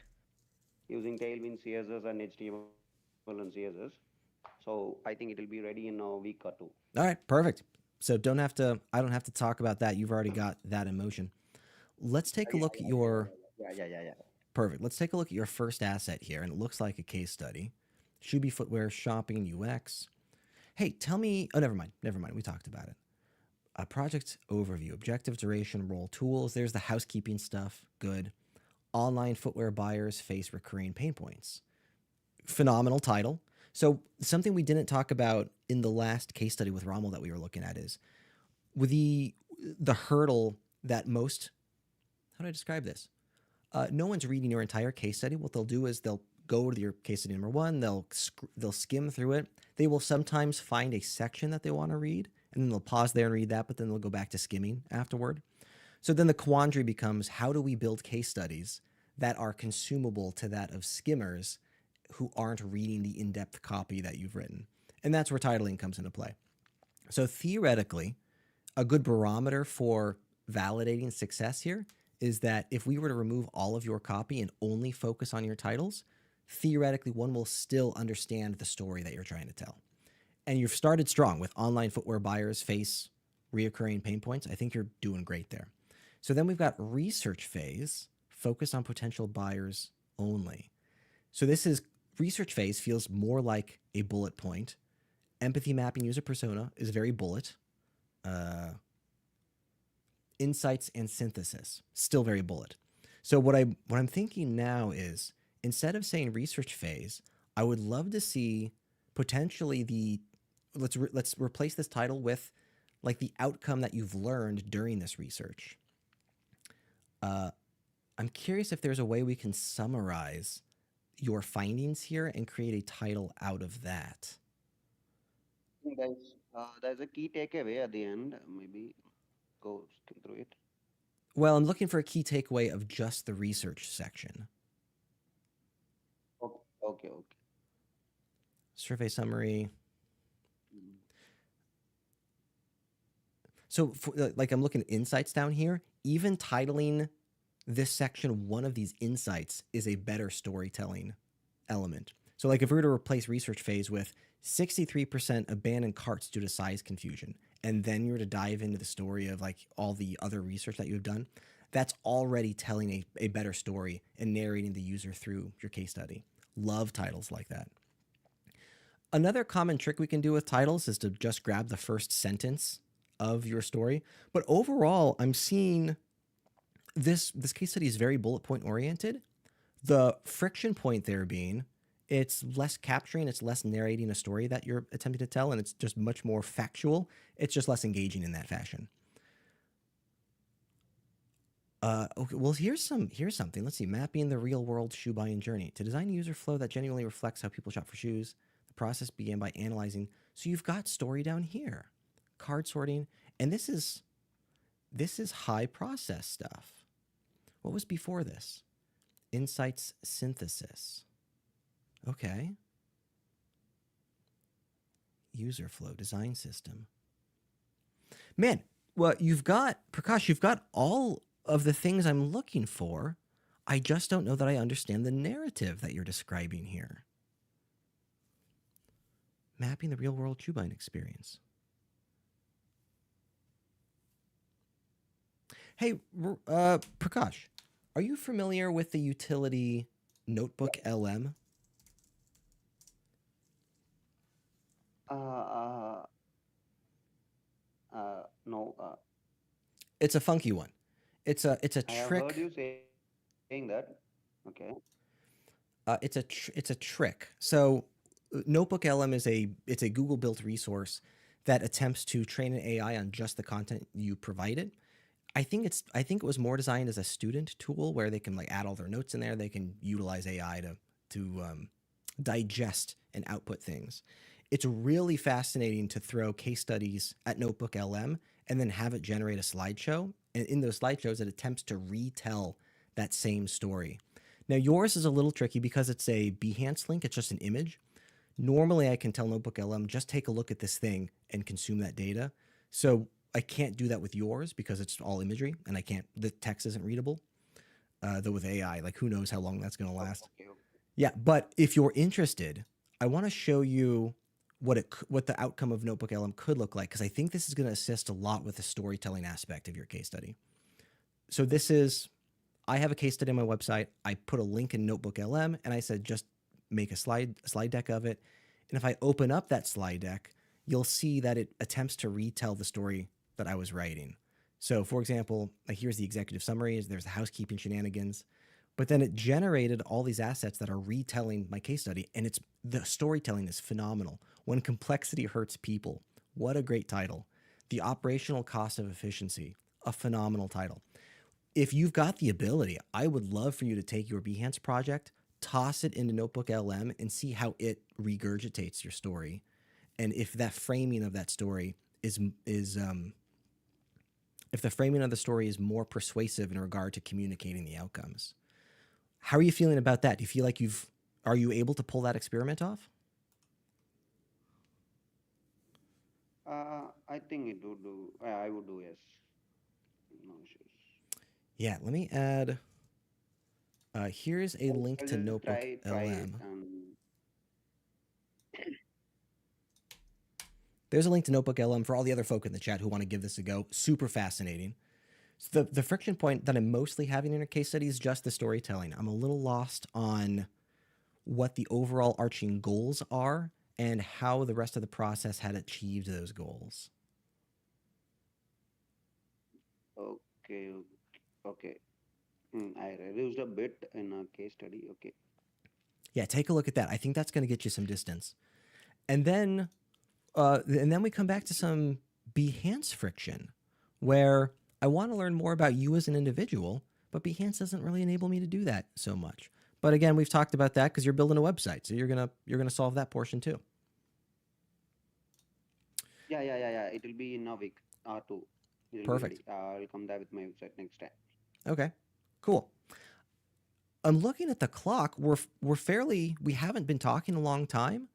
using Tailwind CSS and HTML and CSS. So I think it will be ready in a week or two. All right, perfect. So don't have to, I don't have to talk about that. You've already got that in motion. Let's take a Yeah, look at yeah, yeah, your, yeah, yeah, yeah, yeah. perfect. Let's take a look at your first asset here, and it looks like a case study. Shubi Footwear Shopping UX. Hey, tell me, oh, never mind. Never mind. We talked about it. A project overview, objective, duration, role, tools. There's the housekeeping stuff. Good. Online footwear buyers face recurring pain points. Phenomenal title. So, something we didn't talk about in the last case study with Rommel that we were looking at is with the hurdle that most, how do I describe this? No one's reading your entire case study. What they'll do is they'll go to your case study number one. They'll skim through it. They will sometimes find a section that they want to read, and then they'll pause there and read that. But then they'll go back to skimming afterward. So then the quandary becomes: how do we build case studies that are consumable to that of skimmers who aren't reading the in-depth copy that you've written? And that's where titling comes into play. So theoretically, a good barometer for validating success here is that if we were to remove all of your copy and only focus on your titles, theoretically one will still understand the story that you're trying to tell. And you've started strong with online footwear buyers face reoccurring pain points. I think you're doing great there. So then we've got research phase, focus on potential buyers only. So this is research phase feels more like a bullet point. Empathy mapping user persona is very bullet. Insights and synthesis, still very bullet. So what I'm thinking now is, instead of saying research phase, I would love to see potentially the let's replace this title with like the outcome that you've learned during this research. I'm curious if there's a way we can summarize your findings here and create a title out of that. I think there's a key takeaway at the end. Maybe go skim through it. Well, I'm looking for a key takeaway of just the research section. Okay. Survey summary. Mm. So, like, I'm looking at insights down here. Even titling this section one of these insights is a better storytelling element. So, like, if we were to replace research phase with 63% abandoned carts due to size confusion, and then you were to dive into the story of like all the other research that you've done, that's already telling a better story and narrating the user through your case study. Love titles like that. Another common trick we can do with titles is to just grab the first sentence of your story. But overall, I'm seeing this case study is very bullet point oriented. The friction point there being it's less capturing, it's less narrating a story that you're attempting to tell, and it's just much more factual. It's just less engaging in that fashion. Okay, well, here's something. Let's see. Mapping the real world shoe buying journey. To design a user flow that genuinely reflects how people shop for shoes, the process began by analyzing. So you've got story down here, card sorting, and this is high process stuff. What was before this? Insights synthesis. Okay. User flow design system. Man, well, you've got, Prakash, you've got all of the things I'm looking for. I just don't know that I understand the narrative that you're describing here. Mapping the real world shoe buying experience. Hey, Prakash, are you familiar with the utility Notebook LM? Uh, no. It's a funky one. It's a I have heard trick. you say it. saying that. Okay. It's a trick. So Notebook LM is a Google built resource that attempts to train an AI on just the content you provided. I think it was more designed as a student tool where they can like add all their notes in there. They can utilize AI to digest and output things. It's really fascinating to throw case studies at Notebook LM and then have it generate a slideshow. And in those slideshows, it attempts to retell that same story. Now, yours is a little tricky because it's a Behance link, it's just an image. Normally, I can tell Notebook LM, just take a look at this thing and consume that data. So I can't do that with yours because it's all imagery and the text isn't readable. Though with AI, like who knows how long that's going to Oh, last. okay. Okay. Yeah, but if you're interested, I want to show you what the outcome of Notebook LM could look like because I think this is going to assist a lot with the storytelling aspect of your case study. So I have a case study on my website. I put a link in Notebook LM and I said just make a slide deck of it. And if I open up that slide deck, you'll see that it attempts to retell the story that I was writing. So, for example, like here's the executive summary: there's the housekeeping shenanigans, but then it generated all these assets that are retelling my case study, and the storytelling is phenomenal. When complexity hurts people, what a great title! The operational cost of efficiency, a phenomenal title. If you've got the ability, I would love for you to take your Behance project, toss it into Notebook LM, and see how it regurgitates your story, and if that framing of that story is if the framing of the story is more persuasive in regard to communicating the outcomes. How are you feeling about that? Do you feel like are you able to pull that experiment off? I think it would do. I would do, yes. No issues. Yeah, let me add. Here's a link I'll to just Notebook try it LM. and There's a link to Notebook LM for all the other folk in the chat who want to give this a go. Super fascinating. So the friction point that I'm mostly having in a case study is just the storytelling. I'm a little lost on what the overall arching goals are and how the rest of the process had achieved those goals. okay, okay. I reduced a bit in a case study. Okay. Yeah, take a look at that. I think that's going to get you some distance. And then we come back to some Behance friction, where I want to learn more about you as an individual, but Behance doesn't really enable me to do that so much. But again, we've talked about that because you're building a website, so you're gonna solve that portion too. Yeah. It will be in a week or two. It will be Perfect. ready. I'll come there with my website next time. Okay, cool. I'm looking at the clock. We haven't been talking a long time,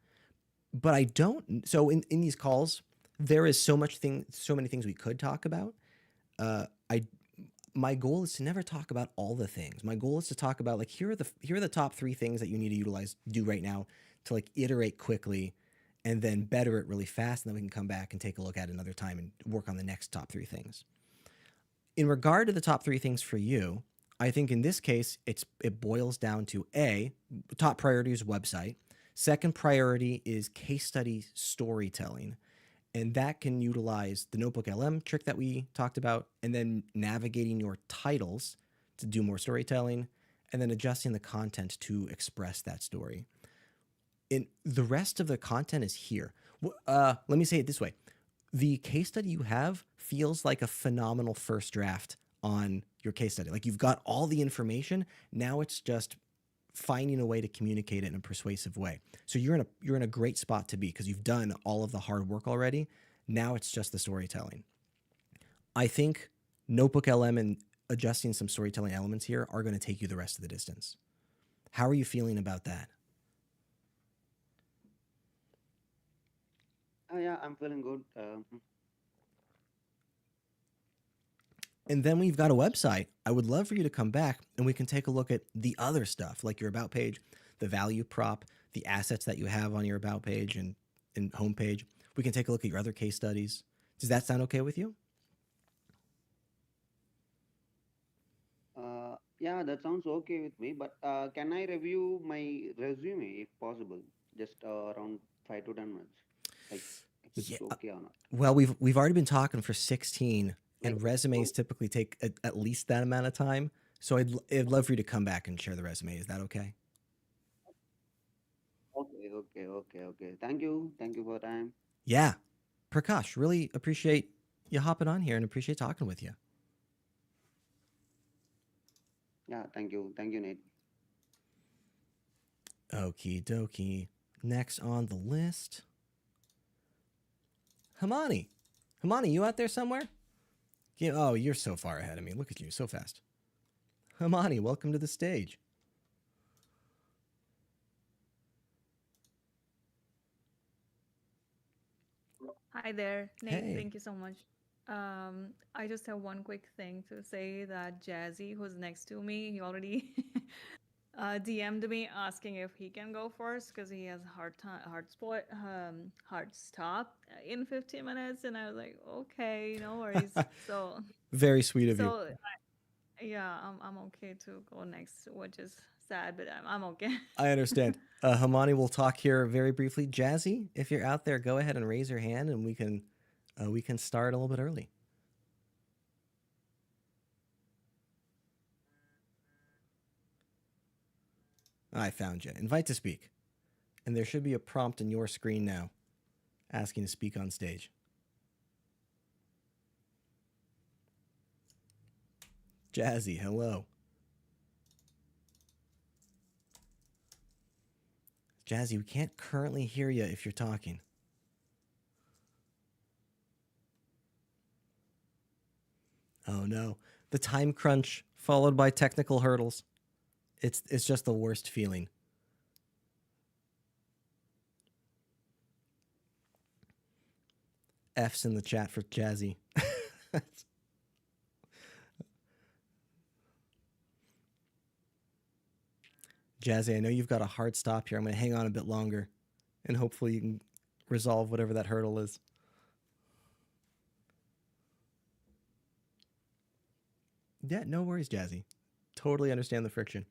but I don't. So in these calls, there is so many things we could talk about. I My goal is to never talk about all the things. My goal is to talk about like here are the top 3 things that you need to do right now to like iterate quickly and then better it really fast, and then we can come back and take a look at it another time and work on the next top 3 things. In regard to the top 3 things for you, I think in this case it boils down to top priority is website. Second priority is case study storytelling. And that can utilize the Notebook LM trick that we talked about, and then navigating your titles to do more storytelling, and then adjusting the content to express that story. And the rest of the content is here. Let me say it this way. The case study you have feels like a phenomenal first draft on your case study. Like you've got all the information. Now it's just finding a way to communicate it in a persuasive way. So you're in a great spot to be because you've done all of the hard work already. Now it's just the storytelling. I think Notebook LM and adjusting some storytelling elements here are going to take you the rest of the distance. How are you feeling about that? Yeah, I'm feeling good. And then we've got a website. I would love for you to come back and we can take a look at the other stuff, like your about page, the value prop, the assets that you have on your about page and homepage. We can take a look at your other case studies. Does that sound okay with you? Yeah, that sounds okay with me. But can I review my resume if possible? Just around 5 to 10 minutes. Like if it's Yeah. okay or not. Well, we've already been talking for 16, Like and resumes don't- typically take at least that amount of time. So I'd love for you to come back and share the resume. Is that okay? Okay. Thank you for time. Yeah. Prakash, really appreciate you hopping on here and appreciate talking with you. Yeah, thank you, Nate. Okie dokie. Next on the list, Himani. Himani, you out there somewhere? Oh, you're so far ahead of me. Look at you, so fast. Himani, welcome to the stage. Hi there, Nate. Hey. Thank you so much. I just have one quick thing to say that Jazzy, who's next to me, he already DM'd me asking if he can go first because he has hard time, hard stop in 15 minutes, and I was like, okay, no worries. Very sweet of you. So yeah, I'm okay to go next, which is sad, but I'm okay. I understand. Hamani, we'll talk here very briefly. Jazzy, if you're out there, go ahead and raise your hand, and we can start a little bit early. I found you. Invite to speak, and there should be a prompt in your screen now, asking to speak on stage. Jazzy, hello. Jazzy, we can't currently hear you if you're talking. Oh no. The time crunch followed by technical hurdles. It's just the worst feeling. F's in the chat for Jazzy. Jazzy, I know you've got a hard stop here. I'm going to hang on a bit longer, and hopefully you can resolve whatever that hurdle is. Yeah, no worries, Jazzy. Totally understand the friction.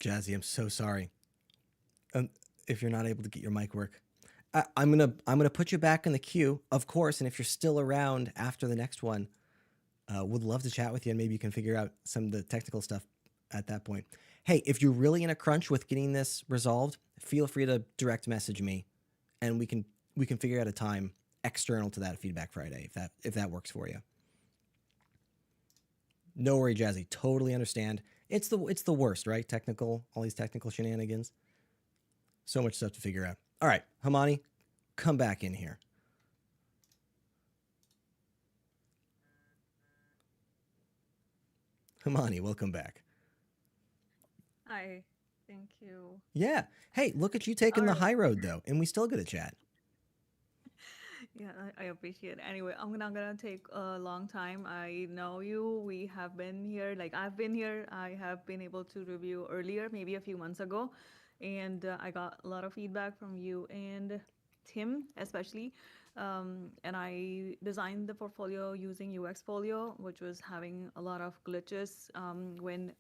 Jazzy, I'm so sorry. If you're not able to get your mic work, I'm gonna put you back in the queue, of course. And if you're still around after the next one, would love to chat with you, and maybe you can figure out some of the technical stuff at that point. Hey, if you're really in a crunch with getting this resolved, feel free to direct message me, and we can figure out a time external to that Feedback Friday if that works for you. No worry, Jazzy. Totally understand. It's the worst, right? All these technical shenanigans. So much stuff to figure out. All right, Hamani, come back in here. Hamani, welcome back. Hi, thank you. Yeah. Hey, look at you taking All the right. high road though, and we still get a chat. Yeah, I appreciate it. Anyway, I'm not gonna take a long time. I know you. We have been here. Like I've been here. I have been able to review earlier, maybe a few months ago, and I got a lot of feedback from you and Tim, especially. And I designed the portfolio using UX Folio, which was having a lot of glitches when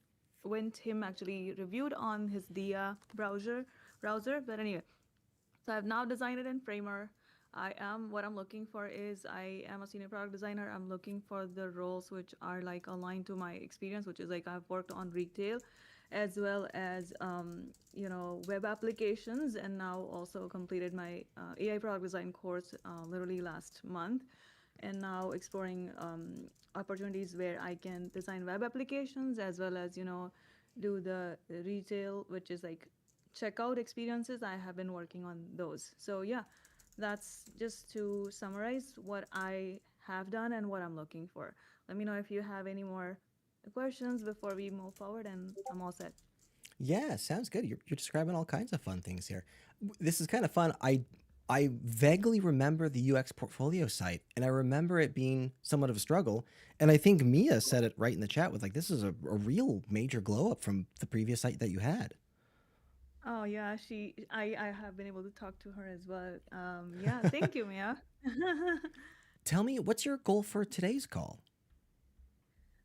Tim actually reviewed on his Dia browser. But anyway, so I've now designed it in Framer. What I'm looking for is I am a senior product designer. I'm looking for the roles which are like aligned to my experience, which is like I've worked on retail as well as web applications, and now also completed my AI product design course literally last month, and now exploring opportunities where I can design web applications as well as do the retail, which is like checkout experiences. I have been working on those. So yeah, that's just to summarize what I have done and what I'm looking for. Let me know if you have any more questions before we move forward, and I'm all set. Yeah, sounds good. You're describing all kinds of fun things here. This is kind of fun. I vaguely remember the UX portfolio site, and I remember it being somewhat of a struggle. And I think Mia said it right in the chat with like, this is a real major glow up from the previous site that you had. Oh yeah, I have been able to talk to her as well. Yeah, thank you, Mia. Tell me, what's your goal for today's call?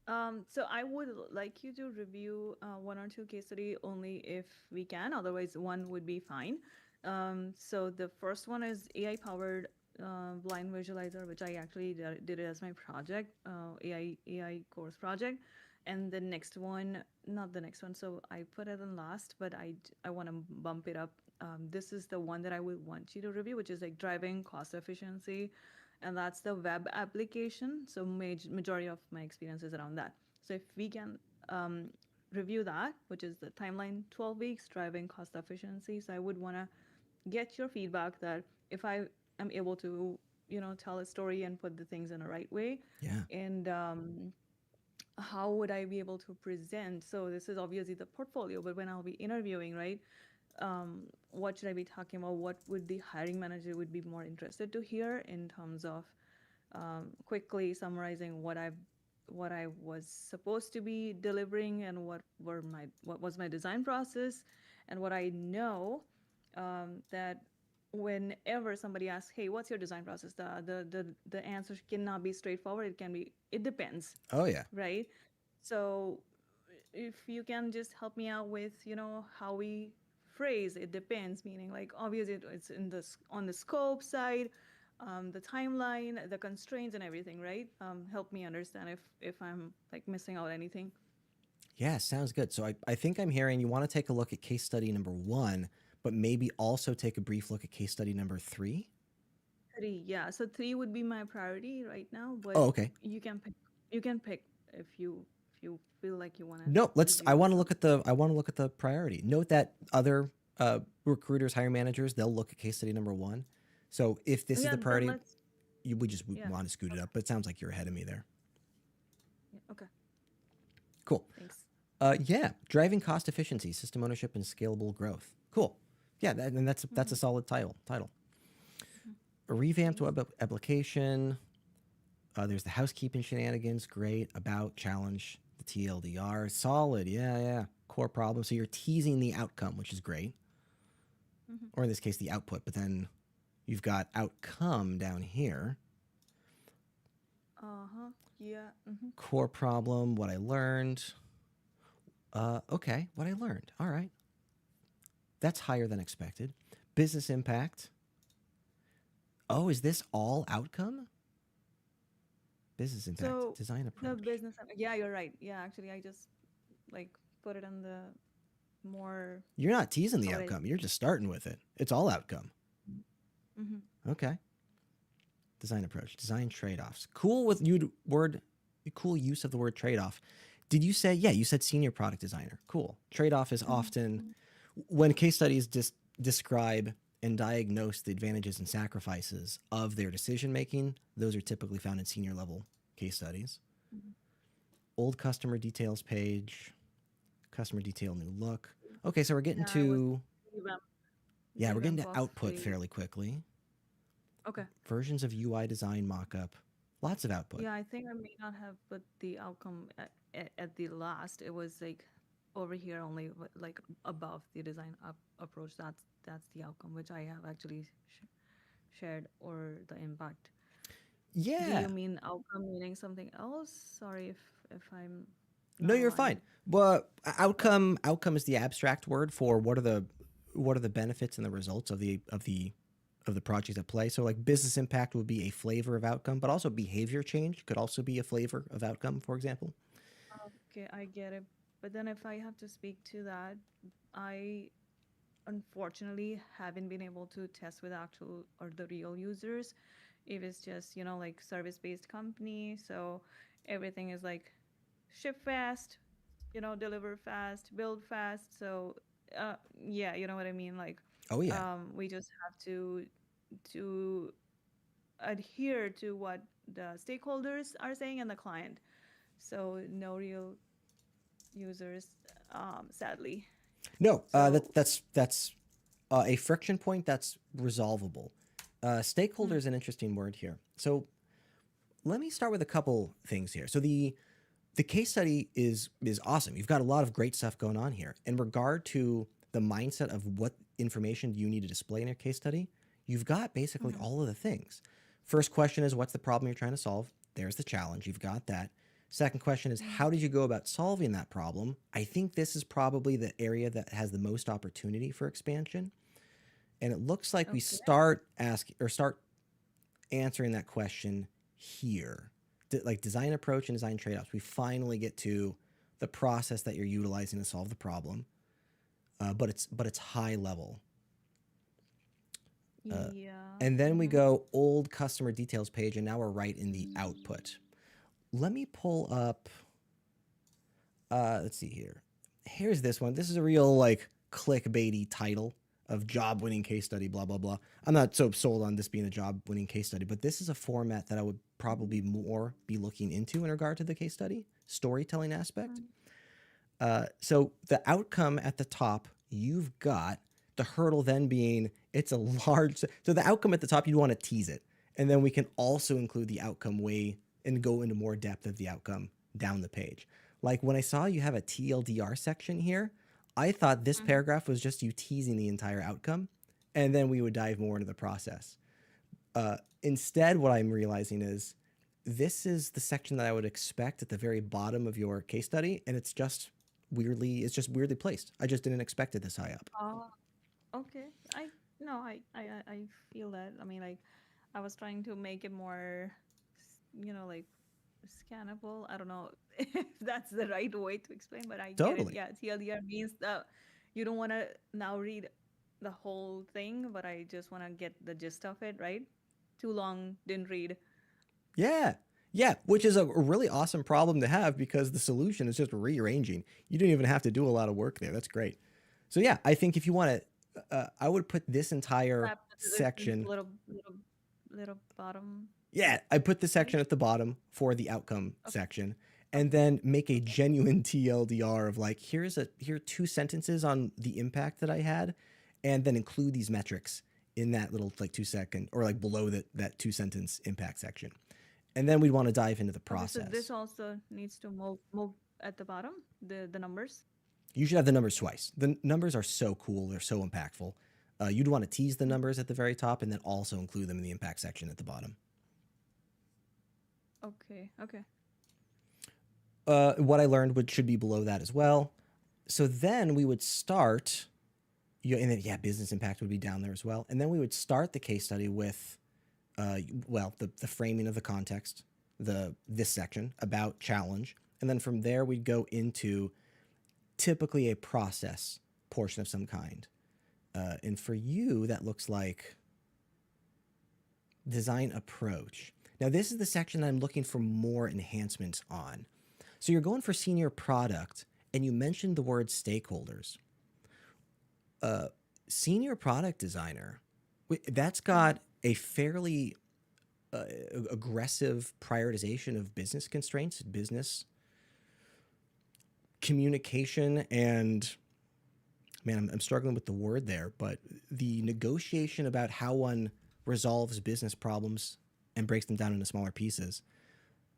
So I would like you to review one or two case study only if we can. Otherwise, one would be fine. So the first one is AI powered blind visualizer, which I actually did it as my project, AI course project. And the next one, not the next one. So I put it in last, but I want to bump it up. This is the one that I would want you to review, which is like driving cost efficiency, and that's the web application. So majority of my experience is around that. So if we can review that, which is the timeline, 12 weeks driving cost efficiency. So I would want to get your feedback that if I am able to, tell a story and put the things in the right way, Yeah. and how would I be able to present? So this is obviously the portfolio, but when I'll be interviewing, right? What should I be talking about? What would the hiring manager would be more interested to hear in terms of quickly summarizing what I was supposed to be delivering, and what was my design process, and what I know, that whenever somebody asks, "Hey, what's your design process?" The answer cannot be straightforward. It depends, Oh yeah. right? So if you can just help me out with, how we phrase it depends, meaning like obviously it's on the scope side, the timeline, the constraints, and everything, right? Help me understand if I'm like missing out anything. Yeah, sounds good. So I think I'm hearing you want to take a look at case study number 1, but maybe also take a brief look at case study number 3. Three, yeah. So three would be my priority right now, but Oh, okay. you can pick. You can pick if you feel like you want to No, let's. I review want to look some. at the. I want to look at the priority. Note that other recruiters, hiring managers, they'll look at case study number 1. So if this is Yeah, the then priority, let's. we just Yeah. want to scoot it Okay. up. But it sounds like you're ahead of me there. Yeah, okay. Cool. Thanks. Yeah, driving cost efficiency, system ownership, and scalable growth. Cool. Yeah, and that's a Mm-hmm. solid title. Mm-hmm. A revamped Thanks. web application. There's the housekeeping shenanigans. Great. About challenge the TLDR. Solid. Yeah, yeah. Core problem. So you're teasing the outcome, which is great, Mm-hmm. or in this case, the output. But then you've got outcome down here. Uh-huh. Yeah. Mm-hmm. Core problem. What I learned. Okay. What I learned. All right. That's higher than expected. Business impact. Oh, is this all outcome? Business impact. So Design the approach. business. Yeah, you're right. Yeah, actually, I just like put it on the more. You're not teasing the How would I? outcome. You're just starting with it. It's all outcome. Mm-hmm. Okay. Design approach. Design trade-offs. Cool with you word. Cool use of the word trade-off. Did you say? Yeah, you said senior product designer. Cool. Trade-off is often Mm-hmm. when case studies describe and diagnose the advantages and sacrifices of their decision making. Those are typically found in senior level case studies. Mm-hmm. Old customer details page. Customer detail new look. Okay, so we're getting Yeah, I was to revamp yeah, we're getting revamp to of output a. fairly quickly. Okay. Versions of UI design mockup. Lots of output. Yeah, I think I may not have put the outcome at the last. It was like over here only, like above the design approach. That's the outcome, which I have actually shared, or the impact. Do Yeah. you mean outcome meaning something else? Sorry if I'm No, not you're fine. aligned. But Oh, outcome is the abstract word for what are the benefits and the results of the project at play. So like business impact would be a flavor of outcome, but also behavior change could also be a flavor of outcome, for example. okay, I get it. But then if I have to speak to that, I unfortunately haven't been able to test with actual or the real users. If it's just, like service based company, so everything is like ship fast, deliver fast, build fast. So yeah, you know what I mean? Like Oh yeah. we just have to adhere to what the stakeholders are saying and the client. So no real users, sadly. No, So that's a friction point that's resolvable. Stakeholder mm, is an interesting word here. So let me start with a couple things here. So the case study is awesome. You've got a lot of great stuff going on here. In regard to the mindset of what information do you need to display in your case study, you've got basically mhm, all of the things. First question is what's the problem you're trying to solve? There's the challenge. You've got that. Second question is, how did you go about solving that problem? I think this is probably the area that has the most opportunity for expansion. And it looks like we Okay. start answering that question here. Like design approach and design trade-offs. We finally get to the process that you're utilizing to solve the problem. But it's high level. Yeah. And then we go old customer details page, and now we're right in the output. Let me pull up, let's see here. Here's this one. This is a real like clickbaity title of job winning case study, blah, blah, blah. I'm not so sold on this being a job winning case study, but this is a format that I would probably more be looking into in regard to the case study storytelling aspect. So the outcome at the top, you've got the hurdle then being it's a large, so the outcome at the top, you'd want to tease it. And then we can also include the outcome way and go into more depth of the outcome down the page. Like when I saw you have a TLDR section here, I thought this paragraph was just you teasing the entire outcome, and then we would dive more into the process. Instead, what I'm realizing is this is the section that I would expect at the very bottom of your case study, and it's just weirdly placed. I just didn't expect it this high up. Okay. I feel that. I mean, like, I was trying to make it more, like scannable. I don't know if that's the right way to explain, but I get it. Totally. Yeah, TLDR means that you don't want to now read the whole thing, but I just want to get the gist of it, right? Too long, didn't read. Yeah. Yeah, which is a really awesome problem to have because the solution is just rearranging. You don't even have to do a lot of work there. That's great. So yeah, I think if you want to, I would put this entire Slap the section. Little bottom. Yeah, I put the section at the bottom for the outcome section, and then make a genuine TLDR of like, here are 2 sentences on the impact that I had, and then include these metrics in that little like 2-second or like below that 2-sentence impact section. And then we'd want to dive into the process. So this also needs to move at the bottom, the numbers. You should have the numbers twice. The numbers are so cool. They're so impactful. You'd want to tease the numbers at the very top and then also include them in the impact section at the bottom. Okay. What I learned should be below that as well. So then we would start, and then business impact would be down there as well. And then we would start the case study with, the framing of the context, this section about challenge, and then from there we'd go into typically a process portion of some kind. And for you, that looks like design approach. Now, this is the section that I'm looking for more enhancements on. So you're going for senior product, and you mentioned the word stakeholders. Senior product designer, that's got a fairly aggressive prioritization of business constraints, business communication, and man, I'm struggling with the word there, but the negotiation about how one resolves business problems and breaks them down into smaller pieces.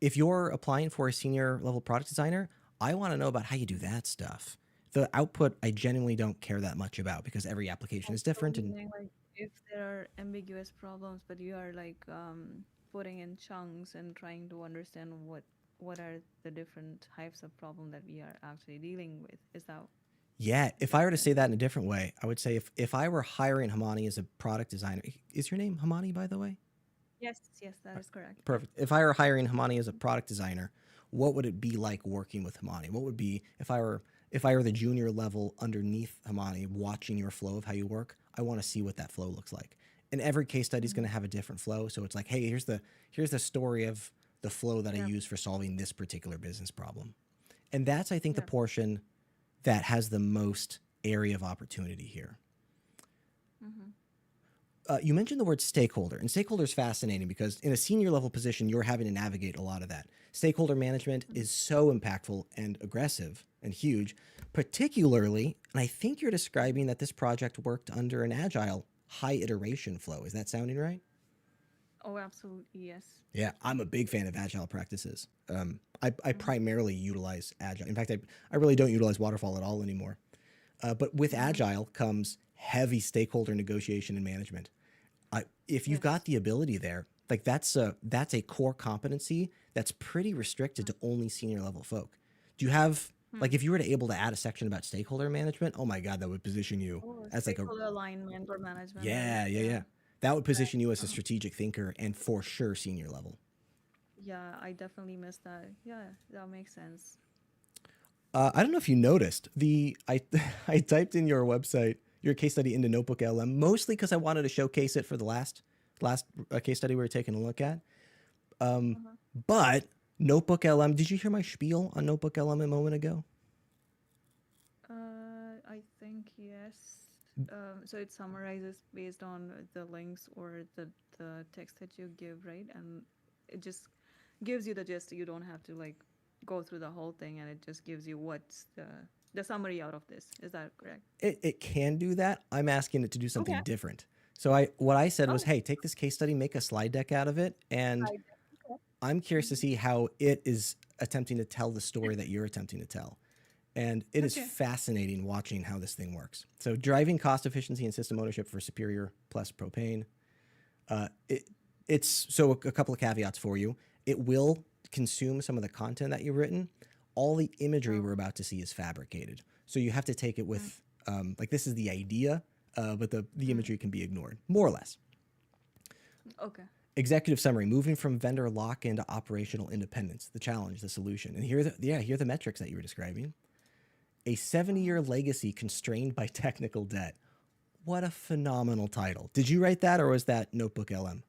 If you're applying for a senior level product designer, I want to know about how you do that stuff. The output, I genuinely don't care that much about because every application is different. And Like if there are ambiguous problems, but you are like putting in chunks and trying to understand what are the different types of problem that we are actually dealing with. Is that? Yeah, if I were to say that in a different way, I would say if I were hiring Himani as a product designer, is your name Himani, by the way? Yes, that is correct. Perfect. If I were hiring Himani as a product designer, what would it be like working with Himani? What would be if I were the junior level underneath Himani, watching your flow of how you work? I want to see what that flow looks like. And every case study is going to have a different flow. So it's like, hey, here's the story of the flow that I use for solving this particular business problem. And that's, I think, the portion that has the most area of opportunity here. You mentioned the word stakeholder, and stakeholder is fascinating because in a senior level position, you're having to navigate a lot of that. Stakeholder management is so impactful and aggressive and huge, particularly, and I think you're describing that this project worked under an agile high iteration flow. Is that sounding right? Oh, absolutely, yes. Yeah, I'm a big fan of agile practices. I primarily utilize agile. In fact, I really don't utilize waterfall at all anymore. But with agile comes heavy stakeholder negotiation and management. If you've got the ability there, Like that's a core competency that's pretty restricted to only senior level folk. Do you have like if you were to able to add a section about stakeholder management, oh my god, that would position you Oh, as like a stakeholder alignment or management, right? yeah, yeah, Yeah. yeah. That would position you as a strategic thinker and for sure senior level. Yeah, I definitely missed that. Yeah, that makes sense. I don't know if you noticed I I typed in your website your case study into Notebook LM mostly because I wanted to showcase it for the last case study we were taking a look at. Uh-huh. But Notebook LM, did you hear my spiel on Notebook LM a moment ago? I think yes. So it summarizes based on the links or the text that you give, right? And it just gives you the gist. You don't have to like go through the whole thing, and it just gives you what's the summary out of this. Is that correct? It can do that. I'm asking it to do something Okay. different. So what I said was, Oh, hey, take this case study, make a slide deck out of it, and I did. Okay. I'm curious to see how it is attempting to tell the story that you're attempting to tell. And it is Okay. fascinating watching how this thing works. So driving cost efficiency and system ownership for Superior plus propane. It's so a couple of caveats for you. It will consume some of the content that you've written. All the imagery we're about to see is fabricated. So you have to take it with like this is the idea, but the imagery can be ignored, more or less. Okay. Executive summary: moving from vendor lock-in to operational independence. The challenge, the solution, and here are the metrics that you were describing. A 70-year legacy constrained by technical debt. What a phenomenal title! Did you write that, or was that Notebook LM?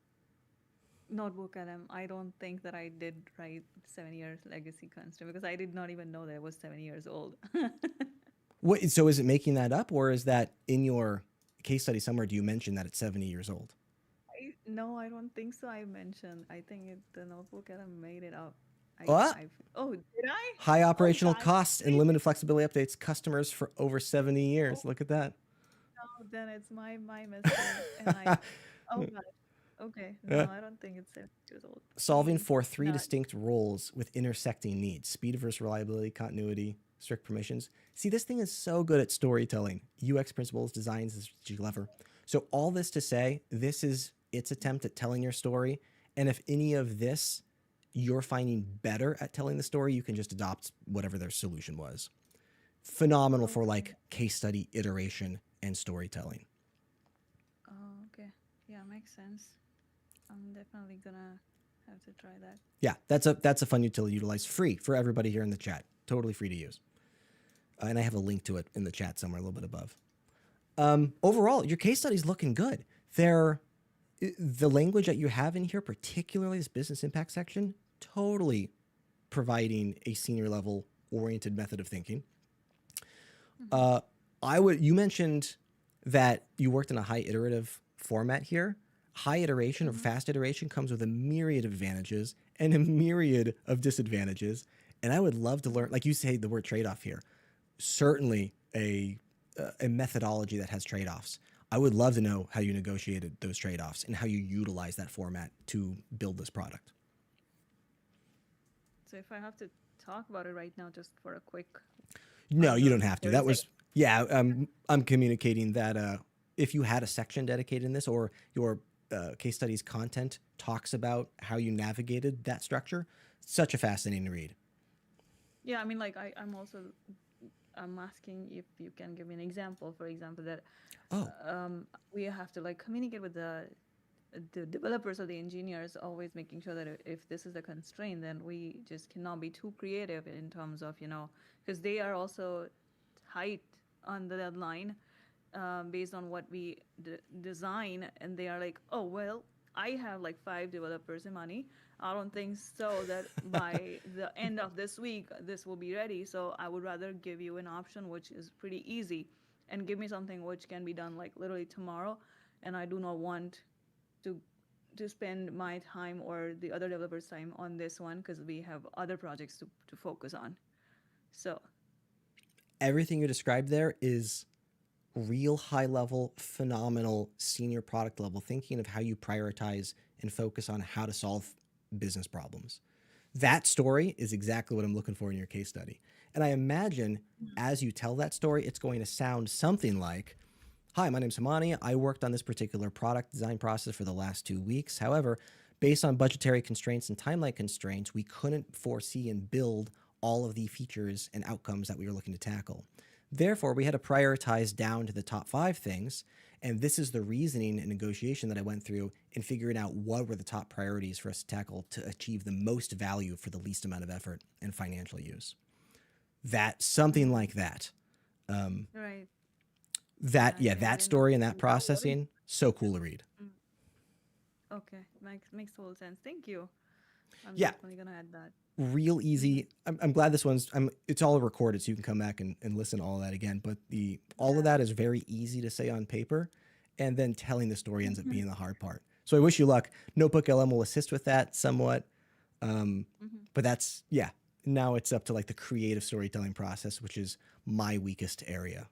Notebook LM. I don't think that I did write 7 years legacy constraint because I did not even know that it was 7 years old. What? So is it making that up, or is that in your case study somewhere? Do you mention that it's 70 years old? No, I don't think so. I mentioned. I think the Notebook LM made it up. What? Oh, did I? High Oh operational God. costs and limited flexibility updates customers for over 70 Oh years. Look at that. no, then it's my mistake. And I. Oh God. Okay. No, Yeah. I don't think it's 7 years old. Solving Maybe for three not. distinct roles with intersecting needs: speed versus reliability, continuity, strict permissions. See, this thing is so good at storytelling, UX principles, designs, and strategic lever. So all this to say, this is its attempt at telling your story. And if any of this you're finding better at telling the story, you can just adopt whatever their solution was. Phenomenal for Okay. like case study iteration and storytelling. Oh, okay. Yeah, makes sense. I'm definitely gonna have to try that. Yeah, that's a fun utility to utilize, free for everybody here in the chat, totally free to use. And I have a link to it in the chat somewhere a little bit above. Overall, your case study's looking good. The language that you have in here, particularly this business impact section, totally providing a senior level oriented method of thinking. You mentioned that you worked in a high iterative format here. High iteration or fast iteration comes with a myriad of advantages and a myriad of disadvantages. And I would love to learn, like you say the word trade-off here, certainly a methodology that has trade-offs. I would love to know how you negotiated those trade-offs and how you utilize that format to build this product. So if I have to talk about it right now, just for a quick No, you under don't have to. 30 That was, seconds. yeah, I'm communicating that if you had a section dedicated in this or your case studies content talks about how you navigated that structure, such a fascinating read. Yeah, I mean, like I'm asking if you can give me an example. For example, that Oh, we have to like communicate with the developers or the engineers, always making sure that if this is a constraint, then we just cannot be too creative in terms of because they are also tight on the deadline based on what we design, and they are like, oh well, I have like 5 developers in money. I don't think so that by the end of this week this will be ready. So I would rather give you an option which is pretty easy, and give me something which can be done like literally tomorrow. And I do not want to spend my time or the other developers' time on this one because we have other projects to focus on. So everything you described there is real high level, phenomenal senior product level thinking of how you prioritize and focus on how to solve business problems. That story is exactly what I'm looking for in your case study. And I imagine as you tell that story, it's going to sound something like, hi, my name's Himani. I worked on this particular product design process for the last 2 weeks. However, based on budgetary constraints and timeline constraints, we couldn't foresee and build all of the features and outcomes that we were looking to tackle. Therefore, we had to prioritize down to the top 5 things. And this is the reasoning and negotiation that I went through in figuring out what were the top priorities for us to tackle to achieve the most value for the least amount of effort and financial use. That something like that. Right. That story and that processing, so cool to read. Okay, makes total sense. Thank you. I'm Yeah. definitely gonna add that. Real easy. I'm glad this one's. It's all recorded, so you can come back and listen to all of that again. But all of that is very easy to say on paper, and then telling the story ends up being the hard part. So I wish you luck. Notebook LM will assist with that somewhat, but that's Now it's up to like the creative storytelling process, which is my weakest area.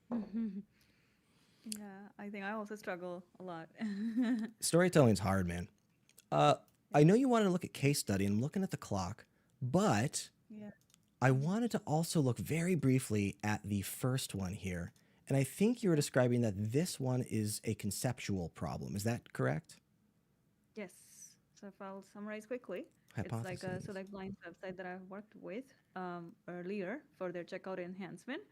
Yeah, I think I also struggle a lot. Storytelling's hard, man. I know you wanted to look at case study, and I'm looking at the clock, but Yeah. I wanted to also look very briefly at the first one here. And I think you were describing that this one is a conceptual problem. Is that correct? Yes. So if I'll summarize quickly, it's like a Hypotheses. Select Blinds website that I've worked with earlier for their checkout enhancement.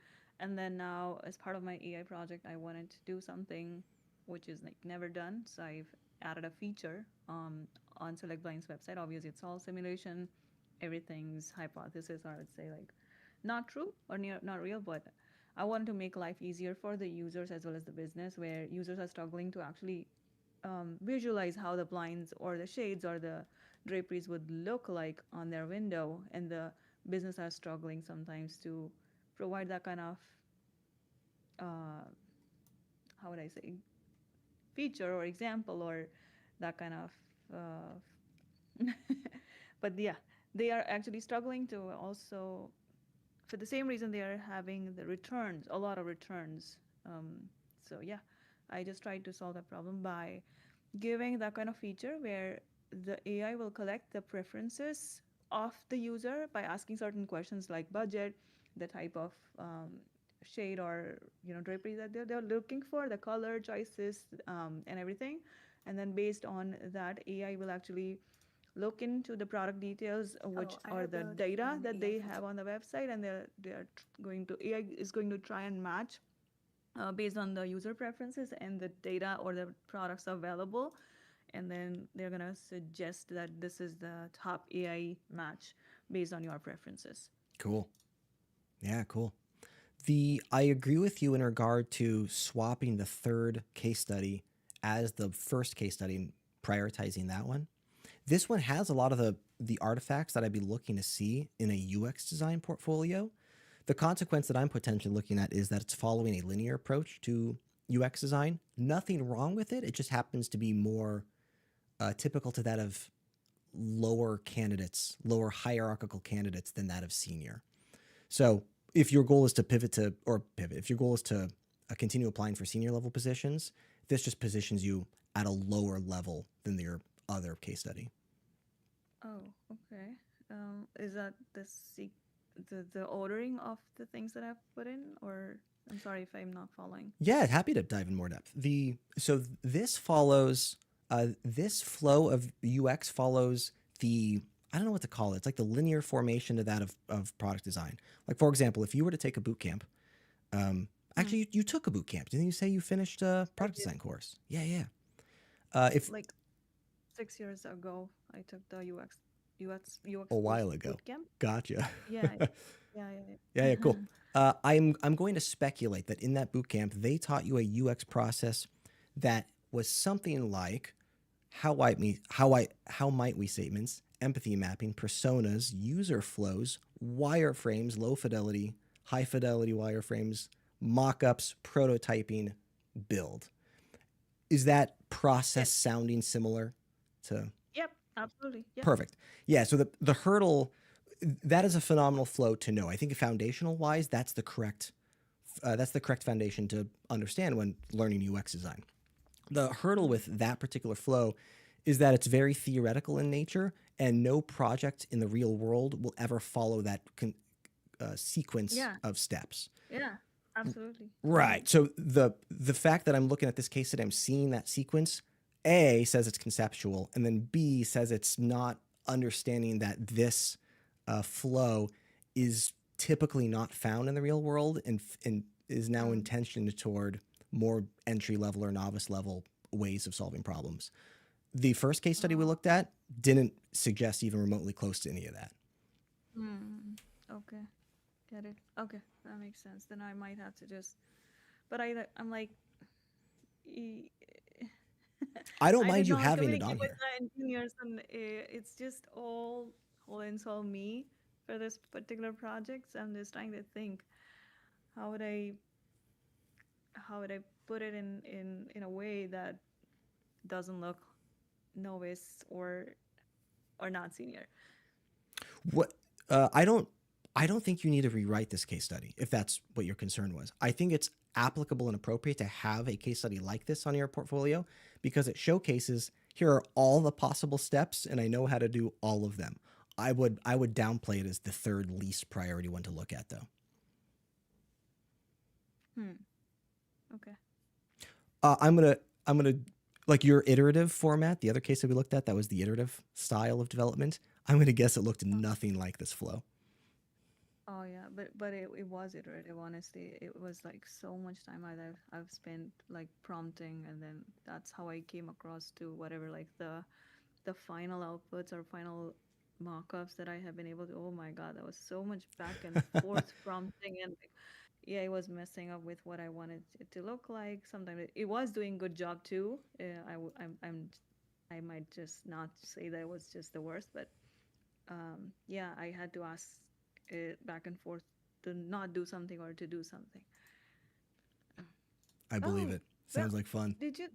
And then now, as part of my AI project, I wanted to do something which is like never done. So I've added a feature on Select Blinds website. Obviously, it's all simulation. Everything's hypothesis, or I would say like not true or not real, but I wanted to make life easier for the users as well as the business, where users are struggling to actually visualize how the blinds or the shades or the draperies would look like on their window, and the business are struggling sometimes to provide that kind of how would I say feature or example or that kind of but yeah, they are actually struggling to also, for the same reason they are having the returns, a lot of returns. So yeah, I just tried to solve that problem by giving that kind of feature where the AI will collect the preferences of the user by asking certain questions like budget, the type of shade or drapery that they're looking for, the color choices, and everything. And then based on that, AI will actually look into the product details, which I are heard the the data that AI they feature. have on the website, and they're going to AI is going to try and match based on the user preferences and the data or the products available, and then they're gonna suggest that this is the top AI match based on your preferences. Cool. Yeah, cool. I agree with you in regard to swapping the third case study as the first case study and prioritizing that one. This one has a lot of the artifacts that I'd be looking to see in a UX design portfolio. The consequence that I'm potentially looking at is that it's following a linear approach to UX design. Nothing wrong with it. It just happens to be more typical to that of lower candidates, lower hierarchical candidates than that of senior. So if your goal is to if your goal is to continue applying for senior level positions, this just positions you at a lower level than your other case study. Oh, okay. Is that the ordering of the things that I've put in, or I'm sorry if I'm not following. Yeah, happy to dive in more depth. This follows this flow of UX follows the, I don't know what to call it. It's like the linear formation to that of product design. Like for example, if you were to take a boot camp, actually you took a boot camp. Didn't you say you finished a product design course? Yeah. If Like 6 years ago, I took the UX a while ago. boot camp. Gotcha. Yeah, Yeah, cool. I'm going to speculate that in that boot camp, they taught you a UX process that was something like how might we statements, empathy mapping, personas, user flows, wireframes, low fidelity, high fidelity wireframes, mock-ups, prototyping, build. Is that process sounding similar to? Yep, absolutely. Yeah. Perfect. Yeah. So the hurdle, that is a phenomenal flow to know. I think foundational wise, that's the correct foundation to understand when learning UX design. The hurdle with that particular flow is that it's very theoretical in nature, and no project in the real world will ever follow that sequence of steps. Yeah, absolutely. Right. So the fact that I'm looking at this case that I'm seeing that sequence A says it's conceptual, and then B says it's not understanding that this flow is typically not found in the real world and is now Mm. intentioned toward more entry level or novice level ways of solving problems. The first case study we Oh. looked at didn't suggest even remotely close to any of that. Hmm. Okay. Get it. Okay, that makes sense. Then I might have to just. But I'm like, e- I don't I mind did you not having it on communicate with here. the engineers, and it's just all whole and soul me for this particular project. So I'm just trying to think, how would I how would I put it in a way that doesn't look novice or not senior. What uh, I don't I don't think you need to rewrite this case study if that's what your concern was. I think it's applicable and appropriate to have a case study like this on your portfolio because it showcases here are all the possible steps and I know how to do all of them. I would downplay it as the third least priority one to look at though. Hmm. Okay. I'm gonna like your iterative format. The other case that we looked at that was the iterative style of development. I'm gonna guess it looked nothing like this flow. Oh yeah, but it was iterative. Honestly, it was like so much time I've spent like prompting, and then that's how I came across to whatever like the final outputs or final mock-ups that I have been able to. Oh my God, that was so much back and forth prompting, and like, yeah, it was messing up with what I wanted it to look like. Sometimes it was doing good job too. I might just not say that it was just the worst, but yeah, I had to ask it back and forth to not do something or to do something. I believe Oh, it. well, Sounds like fun. did you?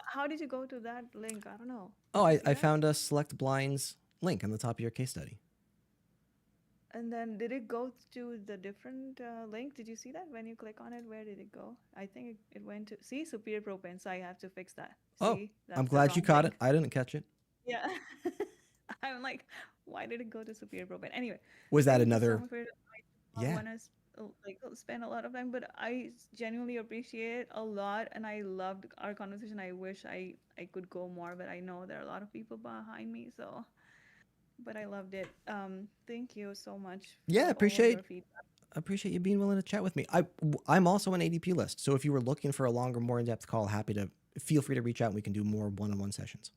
How did you go to that link? I don't know. Oh, Did you I, see I that? found a select blinds link on the top of your case study. And then did it go to the different link? Did you see that when you click on it? Where did it go? I think it went to see superior propane. So I have to fix that. Oh, See, I'm that's the glad you wrong caught it. link. I didn't catch it. Yeah. I'm like, why did it go to superior propane? Anyway, Was that thank you so another? much for it. I Yeah. want to like spend a lot of time, but genuinely appreciate it a lot, and I loved our conversation. I wish I could go more, but I know there are a lot of people behind me, so but I loved it. Thank you so much Yeah, for all of appreciate your feedback. appreciate you being willing to chat with me. I'm also an ADP list, so if you were looking for a longer, more in depth call, happy to feel free to reach out and we can do more one-on-one sessions.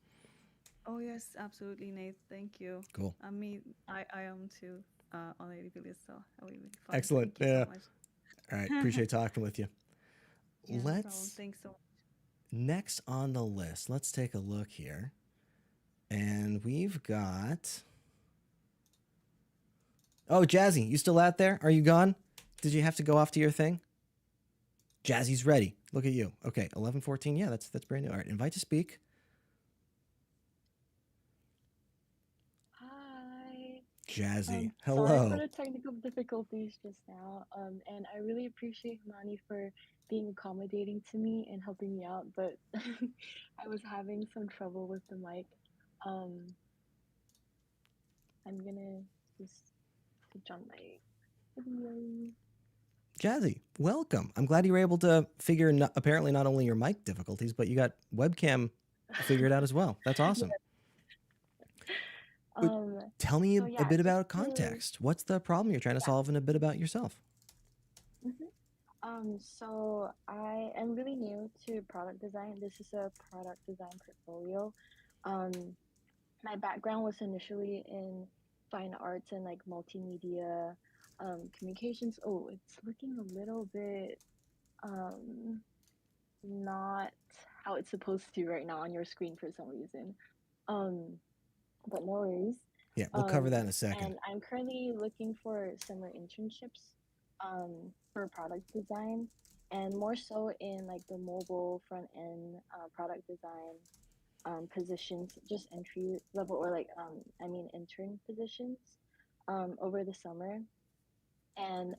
Oh yes, absolutely, Nate. Thank you. Cool. I am too on the ADP list, so that will be fun. Excellent. Thank you so Yeah. much. All right. Appreciate talking with you. Yeah, no problem. Let's Thanks so much. next on the list. Let's take a look here, and we've got. Oh, Jazzy, you still out there? Are you gone? Did you have to go off to your thing? Jazzy's ready. Look at you. Okay, 11:14. Yeah, that's brand new. All right, invite to speak. Hi. Jazzy, Sorry for hello. the technical difficulties just now. And I really appreciate Himani for being accommodating to me and helping me out, but I was having some trouble with the mic. Um, I'm gonna just switch on my video. Jazzy, welcome. I'm glad you were able to figure apparently not only your mic difficulties, but you got webcam figured out as well. That's awesome. Yeah. Uh, Um, Tell me so a yeah, bit just about to context. What's the problem you're trying to yeah. solve and a bit about yourself? Mhm. So I am really new to product design. This is a product design portfolio. Um, my background was initially in fine arts and like multimedia communications. Oh, it's looking a little bit um, not how it's supposed to right now on your screen for some reason. Um, but no worries. Yeah, we'll cover that Um, in a second. and I'm currently looking for summer internships for product design and more so in like the mobile front end product design positions, just entry level or like I mean intern positions over the summer. And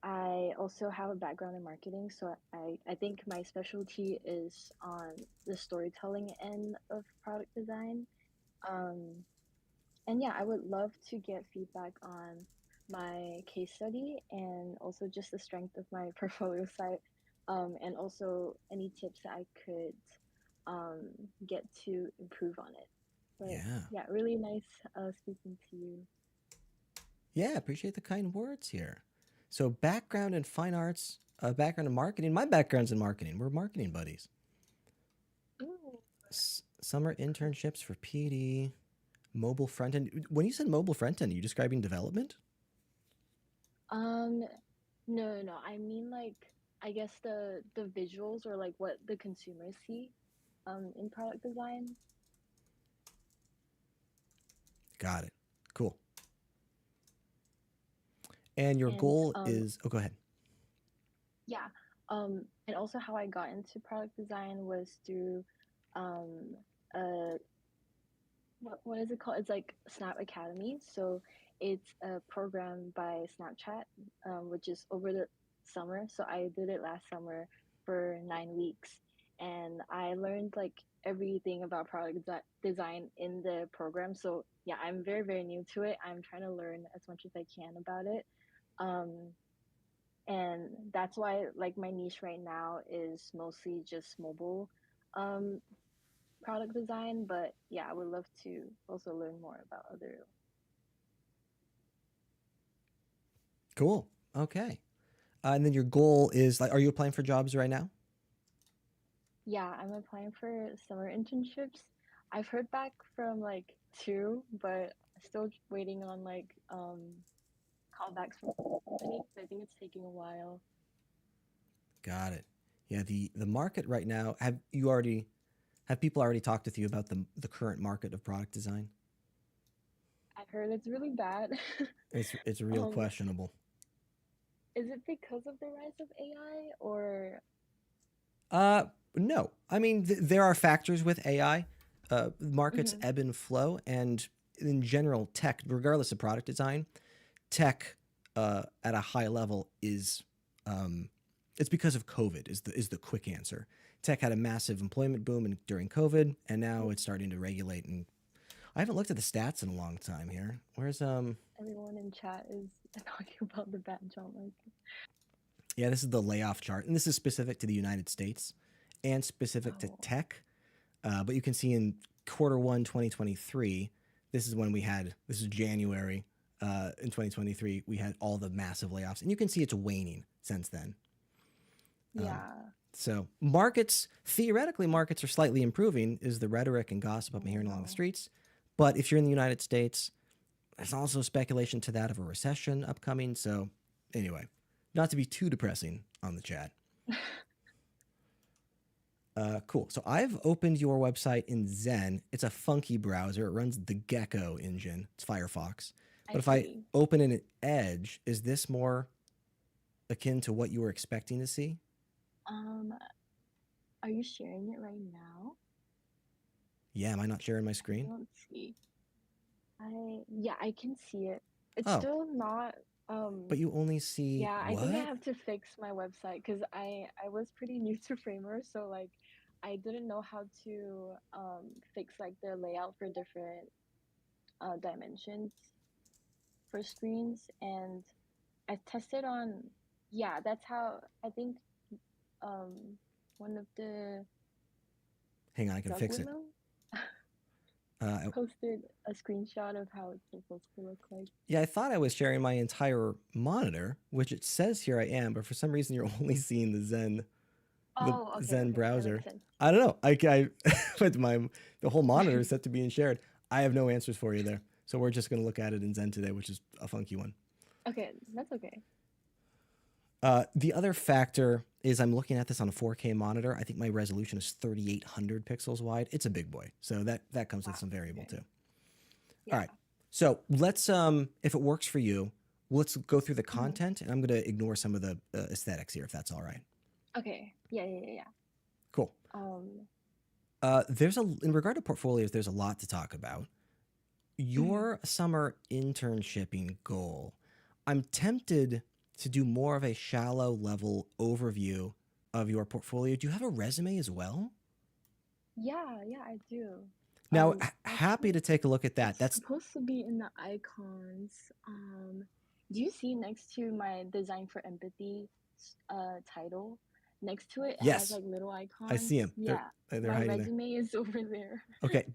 I also have a background in marketing, so I think my specialty is on the storytelling end of product design. Um, and yeah, I would love to get feedback on my case study and also just the strength of my portfolio site, and also any tips that I could um, get to improve on it. But Yeah. yeah, really nice speaking to you. Yeah, appreciate the kind words here. So background in fine arts, background in marketing. My background's in marketing. We're marketing buddies. Ooh. Summer internships for PD, mobile front end. When you said mobile front end, are you describing development? Um, no. I mean like I guess the visuals or like what the consumers see in product design. Got it. Cool. And your And goal is, oh, go ahead. yeah. And also how I got into product design was through um a what is it called? It's like Snap Academy. So it's a program by Snapchat, which is over the summer. So I did it last summer for 9 weeks, and I learned like everything about product design in the program. So yeah, I'm very new to it. I'm trying to learn as much as I can about it. Um, and that's why like my niche right now is mostly just mobile um, product design, but yeah, I would love to also learn more about other. Cool. Okay. And then your goal is like, are you applying for jobs right now? Yeah, I'm applying for summer internships. I've heard back from like two, but still waiting on like callbacks from the company. I think it's taking a while. Got it. Yeah, the market right now, have people already talked with you about the current market of product design? I heard it's really bad. It's real um, questionable. is it because of the rise of AI or? No. I mean, there are factors with AI. Markets Mhm. ebb and flow, and in general, tech, regardless of product design, tech at a high level is it's because of COVID is the quick answer. Tech had a massive employment boom during COVID, and now it's starting to regulate. And I haven't looked at the stats in a long time here. Where's Everyone in chat is talking about the bad job market. Yeah, this is the layoff chart, and this is specific to the United States and specific to Oh, tech. But you can see in Q1 2023, this is January in 2023, we had all the massive layoffs, and you can see it's waning since then. yeah. So theoretically, markets are slightly improving, is the rhetoric and gossip I've been hearing along the No. streets. But if you're in the United States, there's also speculation to that of a recession upcoming. So anyway, not to be too depressing on the chat. Cool. So I've opened your website in Zen. It's a funky browser. It runs the Gecko engine. It's Firefox. But I if I see. open in an Edge, is this more akin to what you were expecting to see? Um, are you sharing it right now? Yeah, am I not sharing my I screen? don't see. Yeah, I can see it. It's Oh, still not but you only see yeah, I think I what? have to fix my website because I was pretty new to Framer, so like I didn't know how to fix like the layout for different dimensions for screens, and I tested on yeah, that's how I think um one of the Hang on, I can drug fix it. women Uh, posted a screenshot of how it's supposed to look like. yeah, I thought I was sharing my entire monitor, which it says here I am, but for some reason you're only seeing the Oh, okay, Zen okay, that makes browser. sense. I don't know. But the whole monitor is set to being shared. I have no answers for you there. So we're just going to look at it in Zen today, which is a funky one. Okay, that's okay. The other factor is I'm looking at this on a 4K monitor. I think my resolution is 3,800 pixels wide. It's a big boy. So that comes with some variable Okay. too. Yeah. All right. So let's, if it works for you, let's go through the content, and I'm going to ignore some of the aesthetics here, if that's all right. Okay. Yeah. Cool. In regard to portfolios, there's a lot to talk about. Your summer internshipping goal, I'm tempted to do more of a shallow level overview of your portfolio. Do you have a resume as well? Yeah, I do. Now, happy Actually, to take a look at that. it's That's supposed to be in the icons. Do you see next to my design for empathy title? next to it, it has Yes, like little I icons. see them. Yeah, They're my hiding there. resume is over there. Okay,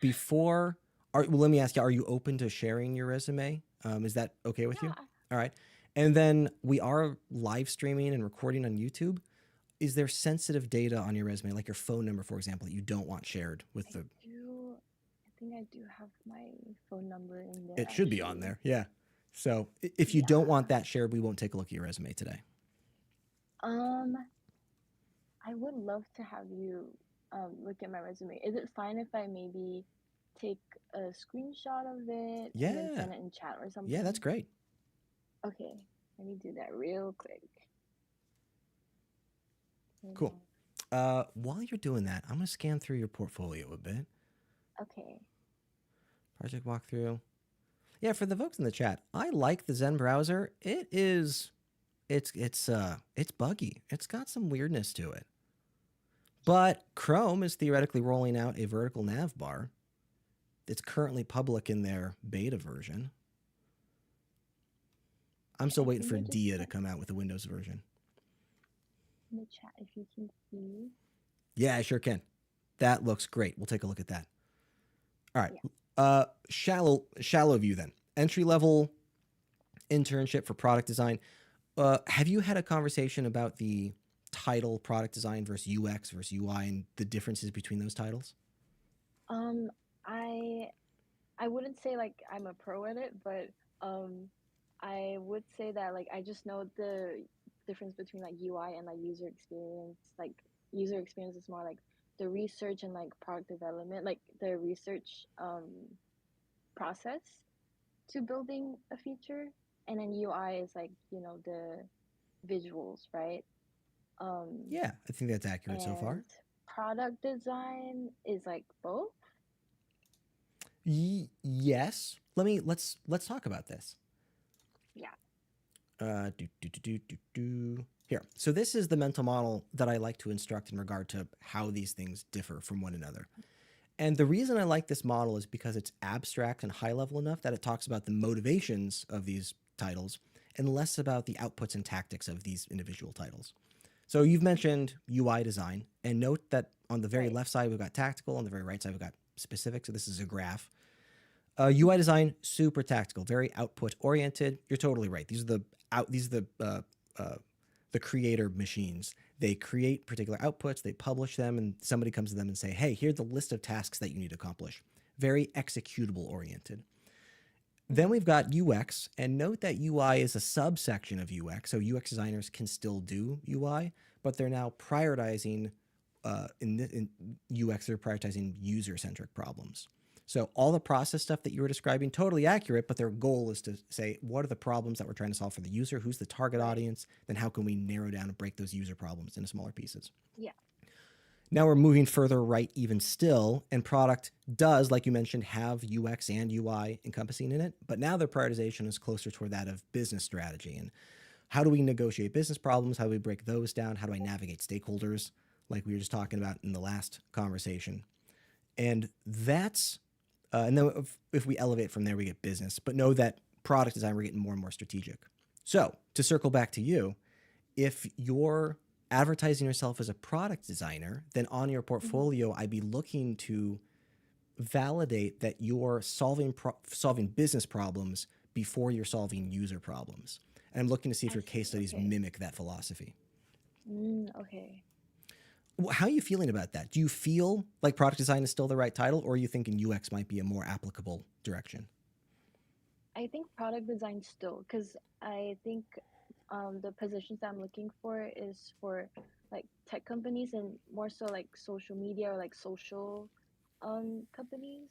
well, let me ask you: are you open to sharing your resume? Is that okay with you? Yeah. All right. And then we are live streaming and recording on YouTube. Is there sensitive data on your resume, like your phone number, for example, that you don't want shared with I the? do. I think I do have my phone number in there It should be on actually. there. Yeah. So if you don't want that shared, we won't take a look at your resume today. Um, I would love to have you look at my resume. Is it fine if I maybe take a screenshot of it and then Yeah. send it in chat or something? Yeah, that's great. Okay, let me do that real quick. Cool. While you're doing that, I'm going to scan through your portfolio a bit. Okay. Project walkthrough. Yeah, for the folks in the chat, I like the Zen browser. It's buggy. It's got some weirdness to it. But Chrome is theoretically rolling out a vertical nav bar. It's currently public in their beta version. I'm still waiting for Dia to come out with the Windows version. In the chat, if you can see. Yeah, I sure can. That looks great. We'll take a look at that. All right. Yeah. Shallow view then. Entry level internship for product design. Have you had a conversation about the title product design versus UX versus UI and the differences between those titles? I wouldn't say like I'm a pro at it, but I would say that like I just know the difference between like UI and like user experience. Like user experience is more like the research and like product development, like the research process to building a feature, and then UI is like, you know, the visuals, right? Yeah, I think that's accurate so far. And product design is like both. Yes. Let's talk about this. Yeah. Here. So this is the mental model that I like to instruct in regard to how these things differ from one another. And the reason I like this model is because it's abstract and high level enough that it talks about the motivations of these titles and less about the outputs and tactics of these individual titles. So you've mentioned UI design, and note that on the very left side, we've got tactical. On the very right side, we've got specific. So this is a graph. UI design, super tactical, very output oriented. You're totally right. These are the creator machines. They create particular outputs, they publish them, and somebody comes to them and say, hey, here's the list of tasks that you need to accomplish. Very executable oriented. Then we've got UX, and note that UI is a subsection of UX. So UX designers can still do UI, but they're now prioritizing, in UX, they're prioritizing user-centric problems. So all the process stuff that you were describing, totally accurate, but their goal is to say, what are the problems that we're trying to solve for the user? Who's the target audience? Then how can we narrow down and break those user problems into smaller pieces? Yeah. Now we're moving further right even still, and product does, like you mentioned, have UX and UI encompassing in it, but now their prioritization is closer toward that of business strategy. And how do we negotiate business problems? How do we break those down? How do I navigate stakeholders, like we were just talking about in the last conversation? And that's, and then if we elevate from there, we get business, but know that product design, we're getting more and more strategic. So to circle back to you, if you're advertising yourself as a product designer, then on your portfolio, I'd be looking to validate that you're solving business problems before you're solving user problems. And I'm looking to see if your case studies mimic that philosophy. Okay. How are you feeling about that? Do you feel like product design is still the right title, or are you thinking UX might be a more applicable direction? I think product design still, because I think the positions that I'm looking for is for like tech companies and more so like social media or like social companies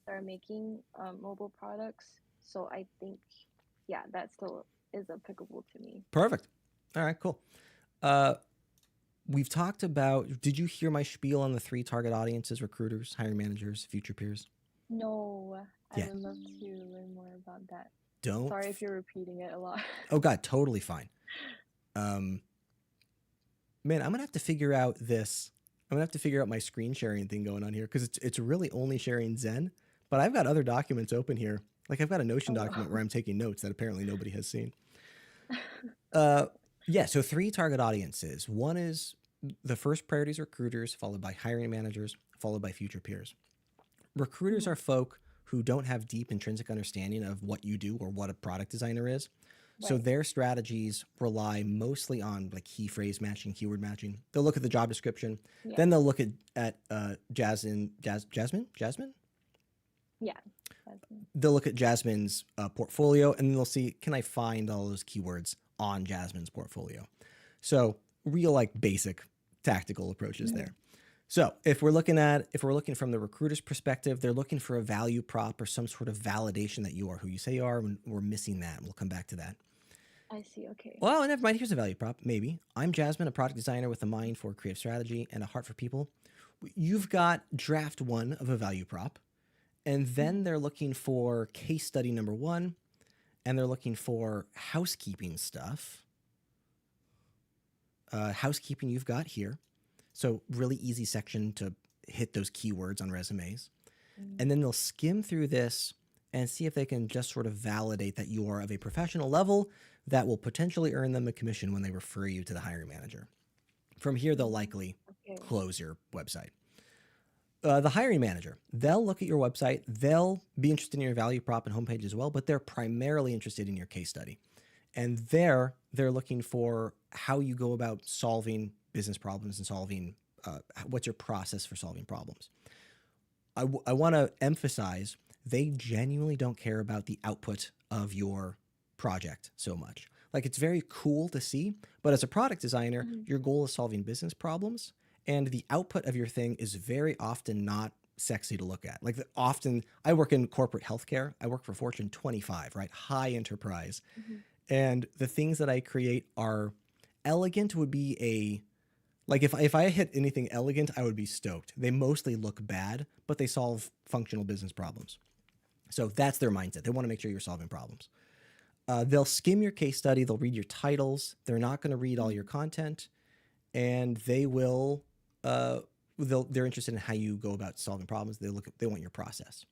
that are making mobile products. So I think, yeah, that still is applicable to me. Perfect. All right, cool. We've talked about, did you hear my spiel on the 3 target audiences: recruiters, hiring managers, future peers? No, I would love to learn more about that. Don't. Sorry if you're repeating it a lot. Oh God, totally fine. Man, I'm gonna have to figure out this. I'm gonna have to figure out my screen sharing thing going on here, because it's really only sharing Zen, but I've got other documents open here. Like I've got a Notion document where I'm taking notes that apparently nobody has seen. Yeah, so 3 target audiences. One is the first priority is recruiters, followed by hiring managers, followed by future peers. Recruiters are folk who don't have deep intrinsic understanding of what you do or what a product designer is. So Right. their strategies rely mostly on like key phrase matching, keyword matching. They'll look at the job description, Yeah. then they'll look at Jasmine. Yeah. That's me. They'll look at Jasmine's portfolio, and then they'll see, can I find all those keywords on Jasmine's portfolio? So real like basic tactical approaches there. So if we're looking from the recruiter's perspective, they're looking for a value prop or some sort of validation that you are who you say you are. And we're missing that. We'll come back to that. I see. Okay. Well, never mind. Here's a value prop. Maybe I'm Jasmine, a product designer with a mind for creative strategy and a heart for people. You've got draft one of a value prop, and then they're looking for case study number one, and they're looking for housekeeping stuff. Housekeeping you've got here. So really easy section to hit those keywords on resumes. And then they'll skim through this and see if they can just sort of validate that you are of a professional level that will potentially earn them a commission when they refer you to the hiring manager. From here, they'll likely Okay. close your website. The hiring manager, they'll look at your website. They'll be interested in your value prop and homepage as well, but they're primarily interested in your case study. And they're looking for how you go about solving business problems and solving what's your process for solving problems. I want to emphasize they genuinely don't care about the output of your project so much. Like it's very cool to see, but as a product designer, your goal is solving business problems, and the output of your thing is very often not sexy to look at. Like often, I work in corporate healthcare. I work for Fortune 25, right? High enterprise. And the things that I create are elegant would be like if I hit anything elegant, I would be stoked. They mostly look bad, but they solve functional business problems. So that's their mindset. They want to make sure you're solving problems. They'll skim your case study. They'll read your titles. They're not going to read all your content, and they will. They're interested in how you go about solving problems. They want your process.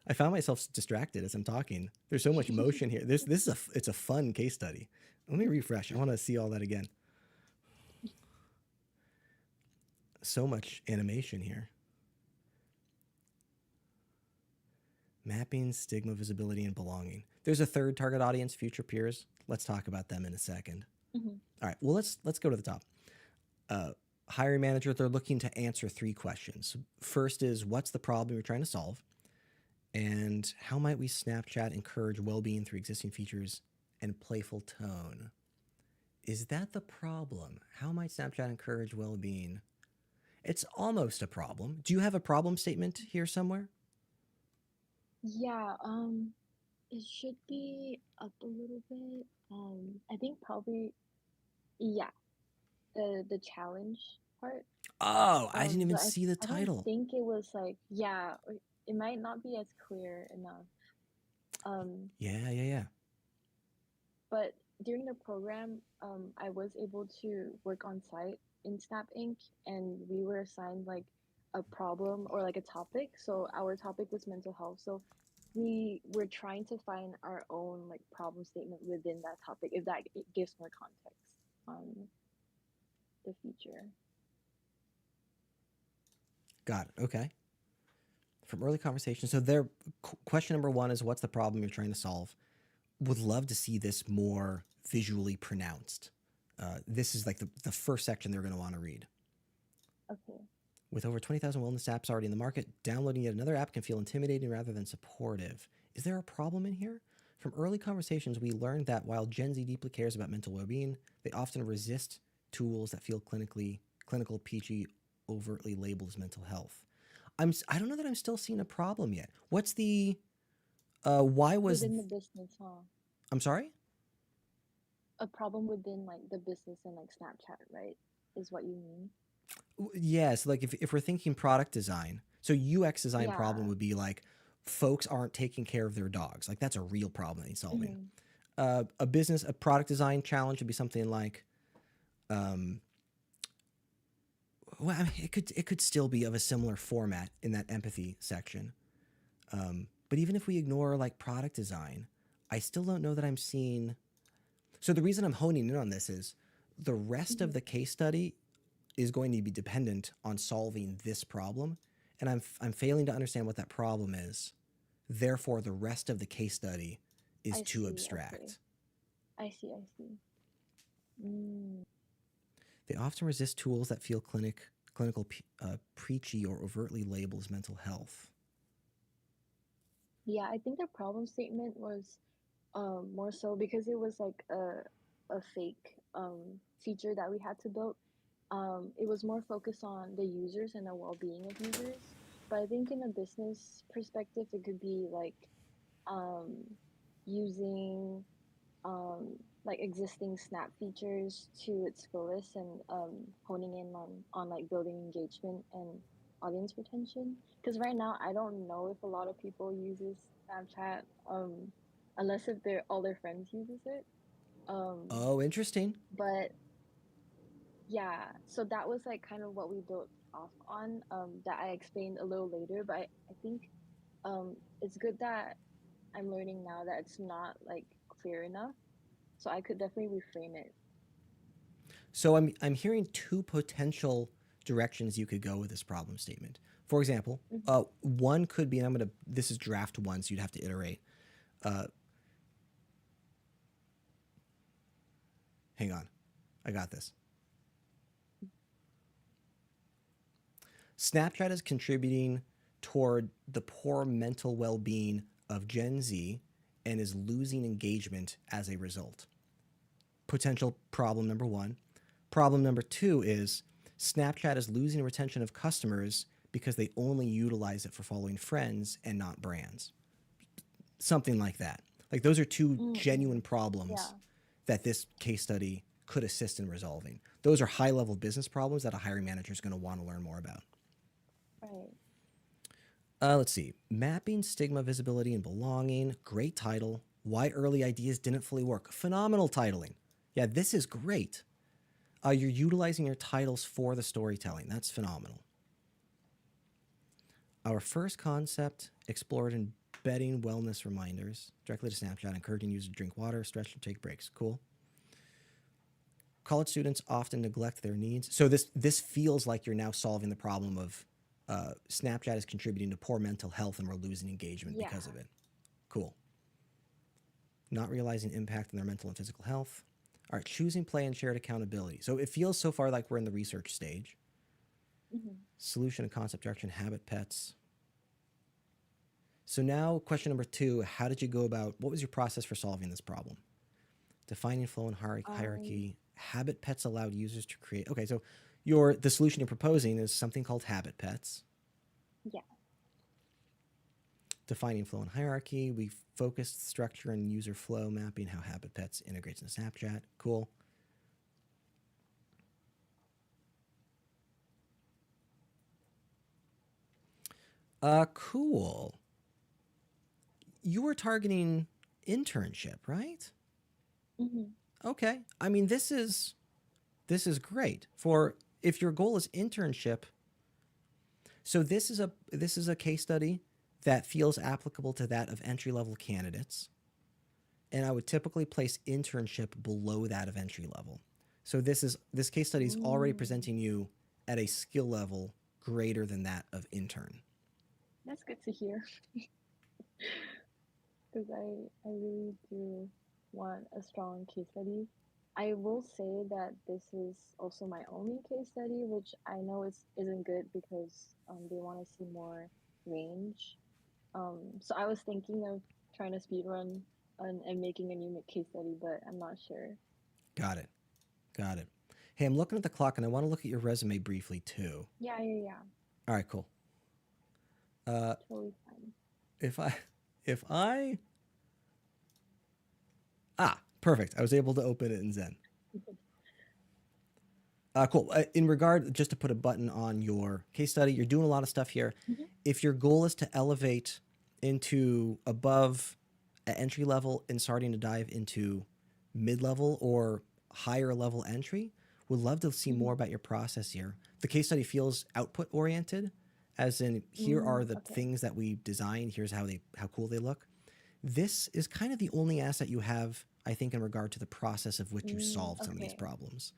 I found myself distracted as I'm talking. There's so much motion here. It's a fun case study. Let me refresh. I want to see all that again. So much animation here. Mapping, stigma, visibility, and belonging. There's a third target audience, future peers. Let's talk about them in a second. All right. Well, let's go to the top. Hiring manager, they're looking to answer 3 questions. First is, what's the problem you're trying to solve? And how might we Snapchat encourage well-being through existing features and playful tone? Is that the problem? How might Snapchat encourage well-being? It's almost a problem. Do you have a problem statement here somewhere? Yeah. It should be up a little bit. I think probably, yeah, the challenge part. Oh, I didn't even But see the I don't title. think it was like, yeah, or it might not be as clear enough. Yeah. But during the program, I was able to work on site in Snap Inc. and we were assigned like a problem or like a topic. So our topic was mental health. So we were trying to find our own like problem statement within that topic, if that it gives more context on the feature. Got it. Okay. From early conversation. So their question number 1 is, what's the problem you're trying to solve? Would love to see this more visually pronounced. This is like the first section they're going to want to read. Okay. With over 20,000 wellness apps already in the market, downloading yet another app can feel intimidating rather than supportive. Is there a problem in here? From early conversations, we learned that while Gen Z deeply cares about mental well-being, they often resist tools that feel clinical, peachy, overtly labeled as mental health. I don't know that I'm still seeing a problem yet. What's the why was Within the business, huh? I'm sorry? A problem within like the business and like Snapchat, right? Is what you mean? Yeah, so like if we're thinking product design, so UX design problem Yeah. would be like folks aren't taking care of their dogs. Like that's a real problem that needs solving. A product design challenge would be something like, well, I mean, it could still be of a similar format in that empathy section. But even if we ignore like product design, I still don't know that I'm seeing. So the reason I'm honing in on this is the rest Mhm. of the case study is going to be dependent on solving this problem, and I'm failing to understand what that problem is. Therefore, the rest of the case study is I too see. Okay. abstract. I see. I see. Mm. They often resist tools that feel clinical, preachy, or overtly label as mental health. Yeah, I think the problem statement was more so because it was like a fake feature that we had to build. It was more focused on the users and the well-being of users. But I think in a business perspective, it could be like um, using um, like existing Snap features to its fullest and honing in on like building engagement and audience retention. Because right now, I don't know if a lot of people uses Snapchat unless if their all their friends uses it. Um, Oh, interesting. but yeah, so that was like kind of what we built off on that I explained a little later. But I think it's good that I'm learning now that it's not like clear enough, so I could definitely reframe it. So I'm hearing two potential directions you could go with this problem statement. For example, Mhm. one could be, and I'm gonna, this is draft one, so you'd have to iterate. Uh, Hang on, I got this. Snapchat is contributing toward the poor mental well-being of Gen Z and is losing engagement as a result. Potential problem number one. Problem number two is Snapchat is losing retention of customers because they only utilize it for following friends and not brands. Something like that. Like those are two Mm-mm. genuine problems Yeah, that this case study could assist in resolving. Those are high-level business problems that a hiring manager is going to want to learn more about. right. Let's see. Mapping stigma, visibility, and belonging. Great title. Why early ideas didn't fully work. Phenomenal titling. Yeah, this is great. You're utilizing your titles for the storytelling. That's phenomenal. Our first concept explored embedding wellness reminders directly to Snapchat, encouraging users to drink water, stretch, and take breaks. Cool. College students often neglect their needs. So this feels like you're now solving the problem of Snapchat is contributing to poor mental health and we're losing engagement Yeah. because of it. Cool. Not realizing impact on their mental and physical health. All right, choosing play and shared accountability. So it feels so far like we're in the research stage. Hmm. Solution and concept direction, habit pets. So now question number two, how did you go about, what was your process for solving this problem? Defining flow and Um, hierarchy. Habit pets allowed users to create. Okay, so the solution you're proposing is something called habit pets. yeah. Defining flow and hierarchy. We focused structure and user flow mapping how habit pets integrates into Snapchat. Cool. Cool. You were targeting internship, right? Hmm. Okay. I mean, this is great for if your goal is internship. So this is a case study that feels applicable to that of entry level candidates, and I would typically place internship below that of entry level. So this case study is already Mm. presenting you at a skill level greater than that of intern. That's good to hear because I really do want a strong case study. I will say that this is also my only case study, which I know isn't good because they want to see more range. So I was thinking of trying to speed run and making a new case study, but I'm not sure. Got it. Got it. Hey, I'm looking at the clock and I want to look at your resume briefly too. Yeah, yeah, yeah. All right, cool. Uh, Totally fine. if I, if I, perfect. I was able to open it in Zen. Cool. In regard, just to put a button on your case study, you're doing a lot of stuff here. Mhm. If your goal is to elevate into above entry level and starting to dive into mid level or higher level entry, would love to see more Mhm. about your process here. The case study feels output oriented, as in here are the Okay. things that we designed. Here's how cool they look. This is kind of the only asset you have, I think, in regard to the process of which you solved some of these Okay. problems.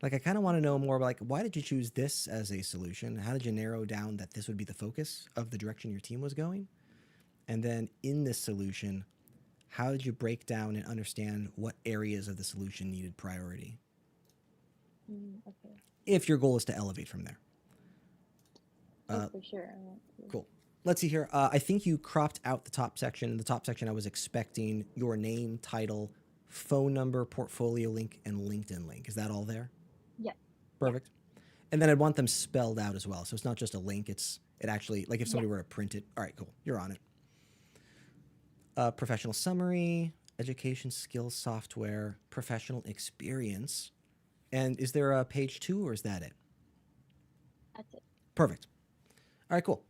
Like, I kind of want to know more about, like, why did you choose this as a solution? How did you narrow down that this would be the focus of the direction your team was going? And then in this solution, how did you break down and understand what areas of the solution needed priority? Okay. If your goal is to elevate from there. Oh, for sure. I want to. Cool. Let's see here. I think you cropped out the top section. In the top section, I was expecting your name, title, phone number, portfolio link, and LinkedIn link. Is that all there? Yeah. Perfect. And then I'd want them spelled out as well. So it's not just a link. It actually, like if somebody Yeah. were to print it. All right, cool. You're on it. Professional summary, education, skills, software, professional experience. And is there a page 2 or is that it? That's it. Perfect. All right, cool.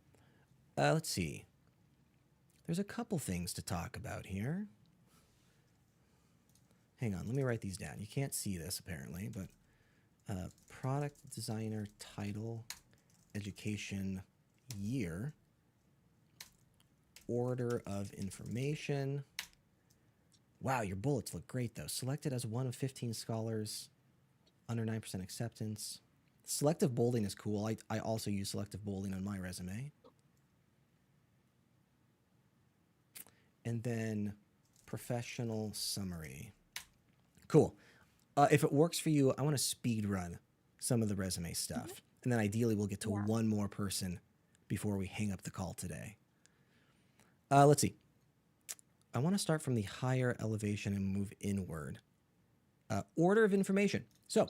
Let's see. There's a couple things to talk about here. Hang on, let me write these down. You can't see this apparently, but product designer title, education, year, order of information. Wow, your bullets look great though. Selected as one of 15 scholars, under 9% acceptance. Selective bolding is cool. I also use selective bolding on my resume. And then professional summary. Cool. If it works for you, I want to speed run some of the resume stuff. And then ideally we'll get to one more person before we hang up the call today. Let's see. I want to start from the higher elevation and move inward. Order of information. So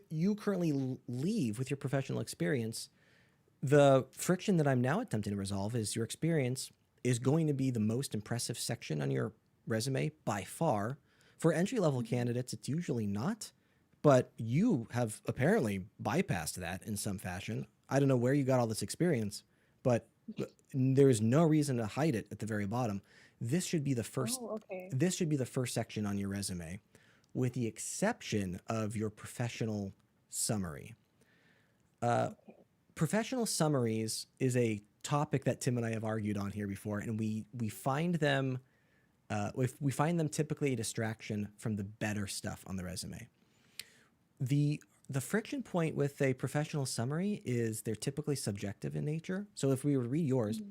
you currently leave with your professional experience. The friction that I'm now attempting to resolve is your experience is going to be the most impressive section on your resume by far. For entry-level candidates, it's usually not, but you have apparently bypassed that in some fashion. I don't know where you got all this experience, but there is no reason to hide it at the very bottom. This should be the first. Oh, okay. This should be the first section on your resume, with the exception of your professional summary. Professional summaries is a topic that Tim and I have argued on here before, and we find them we find them typically a distraction from the better stuff on the resume. The friction point with a professional summary is they're typically subjective in nature. So if we were to read yours,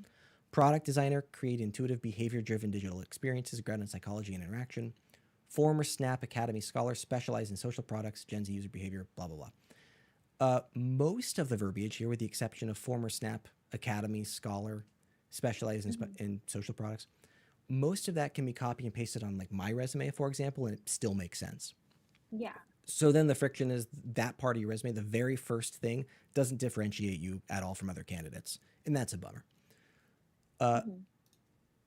product designer, create intuitive behavior-driven digital experiences, grounded in psychology and interaction. Former Snap Academy scholar, specialized in social products, Gen Z user behavior, blah, blah, blah. Most of the verbiage here, with the exception of former Snap Academy scholar, specialized in social products, most of that can be copy and pasted on like my resume, for example, and it still makes sense. Yeah. So then the friction is that part of your resume, the very first thing, doesn't differentiate you at all from other candidates, and that's a bummer.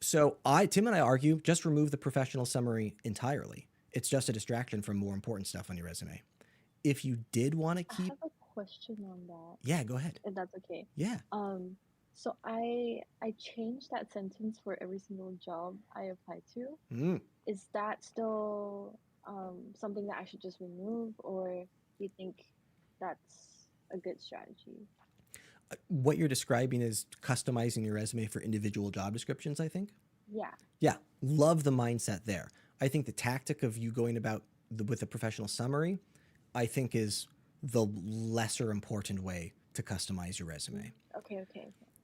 So Tim and I argue, just remove the professional summary entirely. It's just a distraction from more important stuff on your resume. If you did want to I keep, have a question on that, yeah, go ahead. if that's okay. Yeah. So I changed that sentence for every single job I apply to. Is that still something that I should just remove, or do you think that's a good strategy? What you're describing is customizing your resume for individual job descriptions, I think. Yeah. Yeah, love the mindset there. I think the tactic of you going about with a professional summary, I think is the lesser important way to customize your resume. Okay.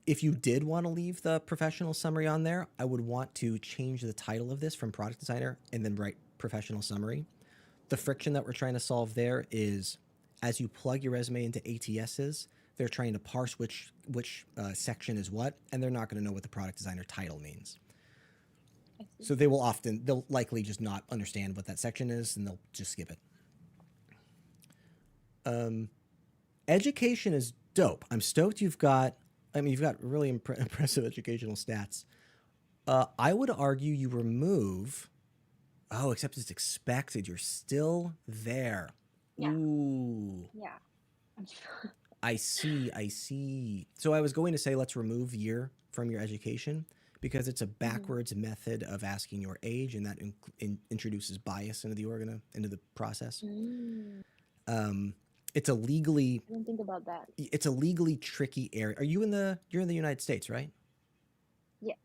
If you did want to leave the professional summary on there, I would want to change the title of this from product designer and then write professional summary. The friction that we're trying to solve there is as you plug your resume into ATSs, they're trying to parse which section is what, and they're not going to know what the product designer title means. So they'll likely just not understand what that section is, and they'll just skip it. Education is dope. I'm stoked you've got really impressive educational stats. I would argue you remove, except it's expected. You're still there. Yeah. Ooh. Yeah. I see. So I was going to say let's remove year from your education because it's a backwards method of asking your age, and that introduces bias into the process. It's a legally. I didn't think about that. It's a legally tricky area. You're in the United States, right? Yes.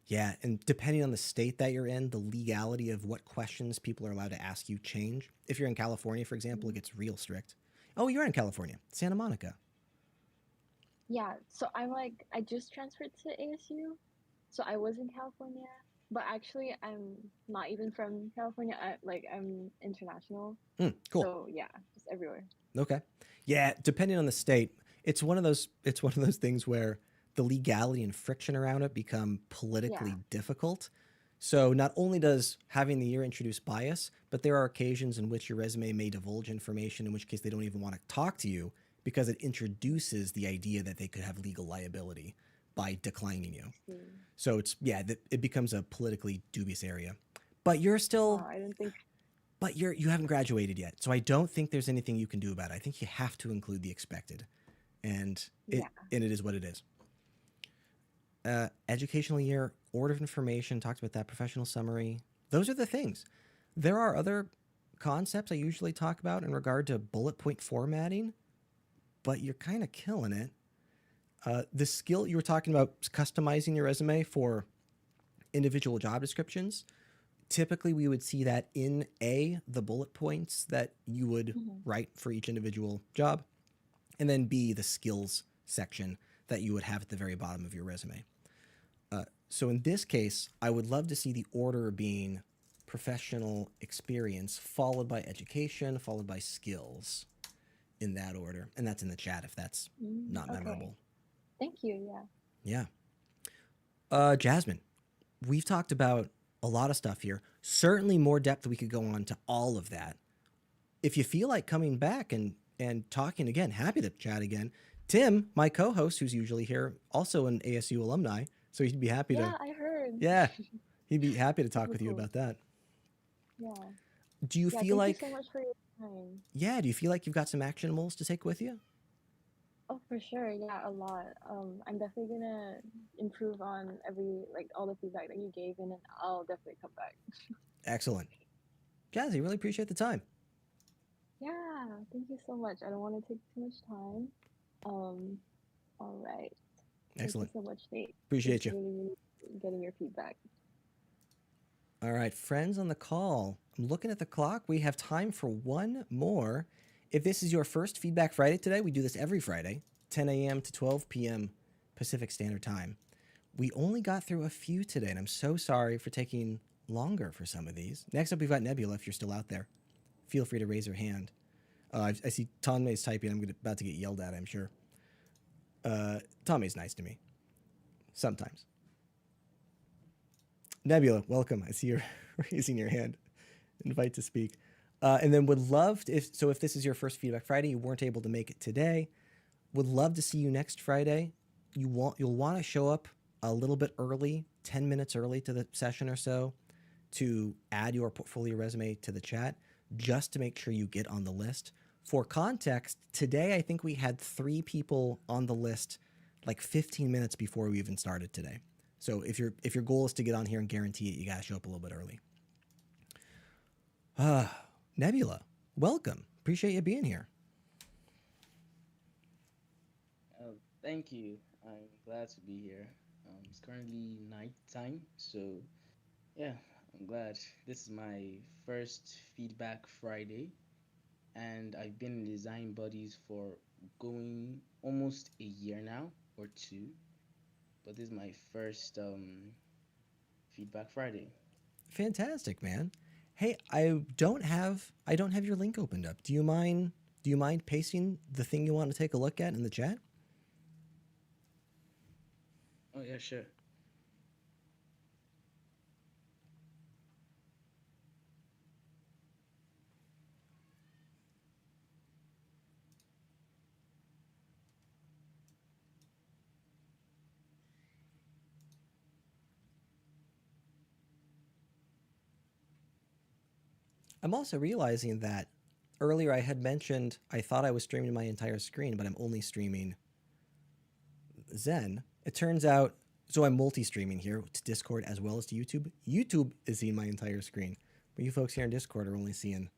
Yeah, and depending on the state that you're in, the legality of what questions people are allowed to ask you change. If you're in California, for example, it gets real strict. Oh, you're in California, Santa Monica. Yeah, so I just transferred to ASU. So I was in California, but actually I'm not even from California. I'm international. Cool. So yeah, just everywhere. Okay. Yeah, depending on the state, it's one of those things where the legality and friction around it become Yeah. politically difficult. So not only does having the year introduce bias, but there are occasions in which your resume may divulge information in which case they don't even want to talk to you because it introduces the idea that they could have legal liability by declining you. See. So it becomes a politically dubious area. But you're Wow, still I didn't think. but you haven't graduated yet, so I don't think there's anything you can do about it. I think you have to include the expected, and Yeah. it is what it is. Educational year, order of information, talked about that, professional summary. Those are the things. There are other concepts I usually talk about in regard to bullet point formatting, but you're kind of killing it. The skill you were talking about, customizing your resume for individual job descriptions. Typically, we would see that in the bullet points that you would write for each individual job, and then B, the skills section that you would have at the very bottom of your resume. So in this case, I would love to see the order being professional experience, followed by education, followed by skills in that order. And that's in the chat if that's not Okay. memorable. Thank you. Yeah. Yeah. Jasmine, we've talked about a lot of stuff here. Certainly more depth we could go on to all of that. If you feel like coming back and talking again, happy to chat again. Tim, my co-host, who's usually here, also an ASU alumni, so he'd be happy Yeah, to. I heard. Yeah, he'd be happy to talk Super with you cool. about that. Yeah. Do you Yeah, feel thank like? you so much for your time. Yeah, do you feel like you've got some actionables to take with you? Oh, for sure. Yeah, a lot. I'm definitely gonna improve on all the feedback that you gave, and then I'll definitely come back. Excellent, Jazzy. Really appreciate the time. Yeah, thank you so much. I don't want to take too much time. All right. Excellent. Thank you so much, Nate. Appreciate It's you. really getting your feedback. All right, friends on the call. I'm looking at the clock. We have time for one more. If this is your first Feedback Friday today, we do this every Friday, 10 a.m. to 12 p.m. Pacific Standard Time. We only got through a few today, and I'm so sorry for taking longer for some of these. Next up, we've got Nebula, if you're still out there. Feel free to raise your hand. I see Tonmei's typing. I'm about to get yelled at, I'm sure. Tonmei's nice to me. Sometimes. Nebula, welcome. I see you're raising your hand. Invite to speak. And then would love to, if this is your first Feedback Friday, you weren't able to make it today, would love to see you next Friday. You'll want to show up a little bit early, 10 minutes early to the session or so, to add your portfolio resume to the chat, just to make sure you get on the list. For context, today I think we had 3 people on the list like 15 minutes before we even started today. So if your goal is to get on here and guarantee it, you gotta show up a little bit early. Nebula, welcome. Appreciate you being here. Thank you. I'm glad to be here. It's currently night time, so yeah, I'm glad. This is my first Feedback Friday, and I've been in design buddies for going almost a year now or 2, but this is my first Feedback Friday. Fantastic, man. Hey, I don't have your link opened up. Do you mind pasting the thing you want to take a look at in the chat? Oh yeah, sure. I'm also realizing that earlier I had mentioned I thought I was streaming my entire screen, but I'm only streaming Zen. It turns out, so I'm multi-streaming here to Discord as well as to YouTube. YouTube is seeing my entire screen, but you folks here in Discord are only seeing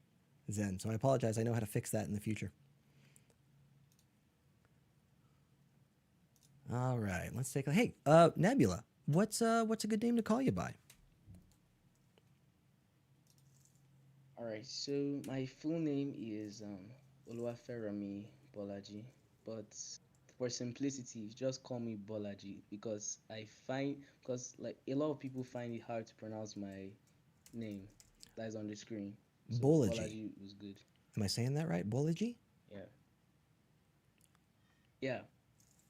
Zen. So I apologize. I know how to fix that in the future. All right, let's take a, hey, Nebula, what's a good name to call you by? All right, so my full name is Oluwaferami Bolaji, but for simplicity, just call me Bolaji because like a lot of people find it hard to pronounce my name that is on the screen. So Bolaji. Bolaji was good. Am I saying that right? Bolaji? Yeah. Yeah.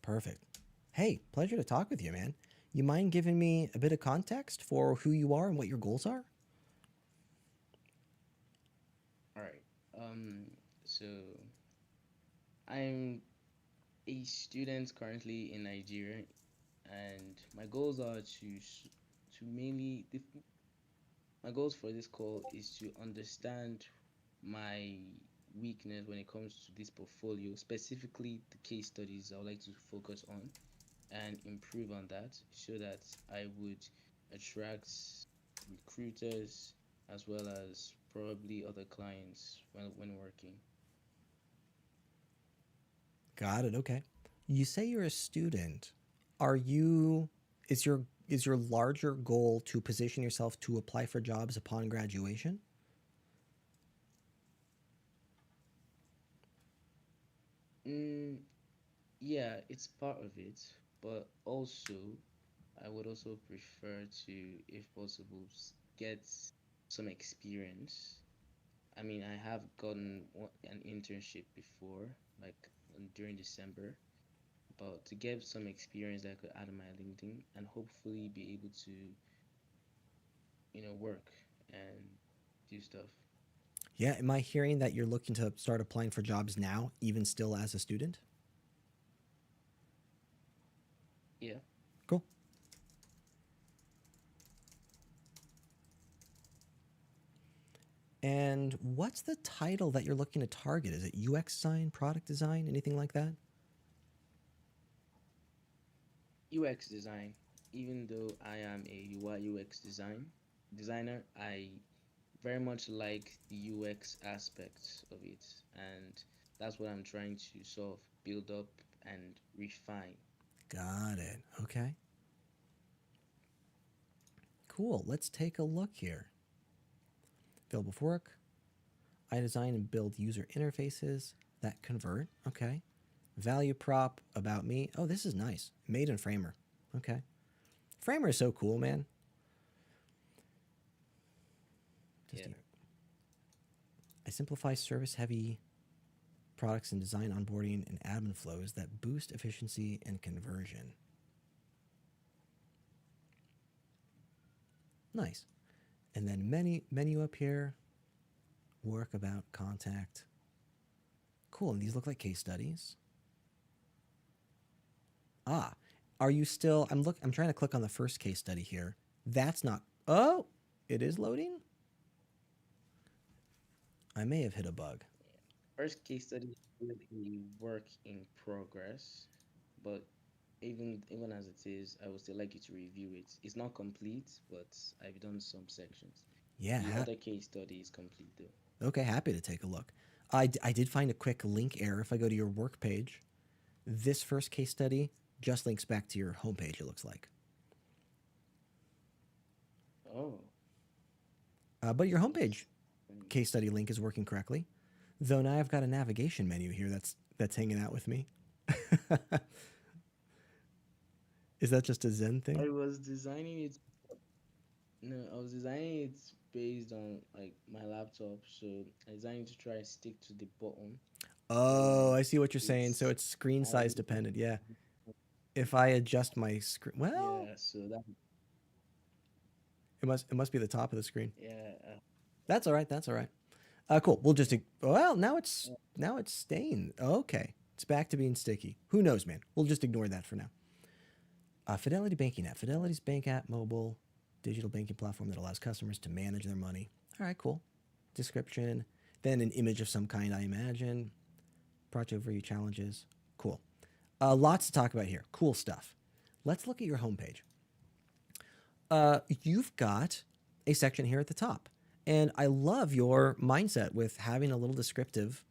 Perfect. Hey, pleasure to talk with you, man. You mind giving me a bit of context for who you are and what your goals are? All right. So I'm a student currently in Nigeria, and my goals are to mainly my goals for this call is to understand my weakness when it comes to this portfolio, specifically the case studies I would like to focus on and improve on that so that I would attract recruiters as well as probably other clients when working. Got it. Okay. You say you're a student. Are you is your larger goal to position yourself to apply for jobs upon graduation? Mm, yeah, it's part of it, but also I would also prefer to, if possible, get some experience. I mean, I have gotten an internship before, like during December, but to get some experience that I could add on my LinkedIn and hopefully be able to, work and do stuff. Yeah, am I hearing that you're looking to start applying for jobs now, even still as a student? Yeah. Cool. And what's the title that you're looking to target? Is it UX design, product design, anything like that? UX design. Even though I am a UI UX designer, I very much like the UX aspects of it, and that's what I'm trying to sort of build up and refine. Got it. Okay. Cool. Let's take a look here. Available for work. I design and build user interfaces that convert. Okay. Value prop about me. Oh, this is nice. Made in Framer. Okay. Framer is so cool, man. Just Yeah. I simplify service heavy products and design onboarding and admin flows that boost efficiency and conversion. Nice. And then menu up here, work about contact. Cool. And these look like case studies. Ah, are you still I'm trying to click on the first case study here. That's not Oh, it is loading? I may have hit a bug. First case study is a work in progress, but even as it is, I would still like you to review it. It's not complete, but I've done some sections. Yeah. The other case study is complete though. Okay, happy to take a look. I did find a quick link error. If I go to your work page, this first case study just links back to your homepage, it looks like. Oh, But your homepage that's case study link is working correctly. Though now I've got a navigation menu here that's hanging out with me. Is that just a Zen thing? I was designing it. No, I was designing it based on like my laptop, so I designed to try and stick to the button. Oh, Then I see what you're saying. So it's it's screen size adding. dependent. Yeah. If I adjust my screen, well, Yeah, so that it must be the top of the screen. yeah, That's all right. That's all right. Cool. We'll just well now it's staying. Okay, it's back to being sticky. Who knows, man? We'll just ignore that for now. Fidelity Banking app. Fidelity's bank app, mobile, digital banking platform that allows customers to manage their money. All right, cool. Description. Then an image of some kind, I imagine. Project overview challenges. Cool. Lots to talk about here. Cool stuff. Let's look at your homepage. You've got a section here at the top. And I love your mindset with having a little descriptive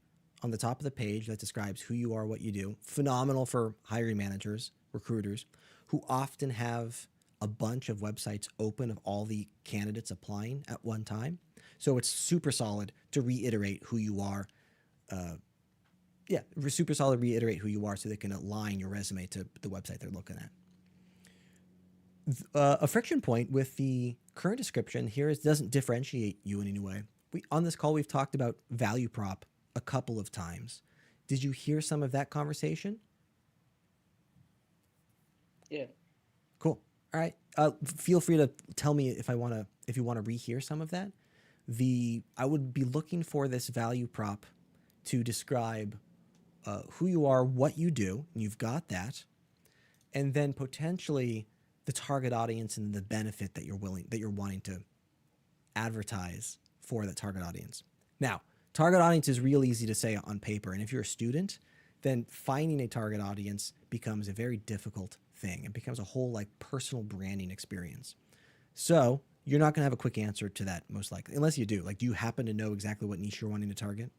on the top of the page that describes who you are, what you do. Phenomenal for hiring managers, recruiters, who often have a bunch of websites open of all the candidates applying at one time. So it's super solid to reiterate who you are Yeah, super solid. Reiterate who you are so they can align your resume to the website they're looking at. A friction point with the current description here is doesn't differentiate you in any way. On this call, we've talked about value prop a couple of times. Did you hear some of that conversation? Yeah. Cool. All right. Feel free to tell me if you want to rehear some of that. I would be looking for this value prop to describe who you are, what you do, and you've got that, and then potentially the target audience and the benefit that you're wanting to advertise for that target audience. Now, target audience is real easy to say on paper, and if you're a student, then finding a target audience becomes a very difficult thing. It becomes a whole like personal branding experience. So you're not going to have a quick answer to that most likely, unless you do. Like, do you happen to know exactly what niche you're wanting to target?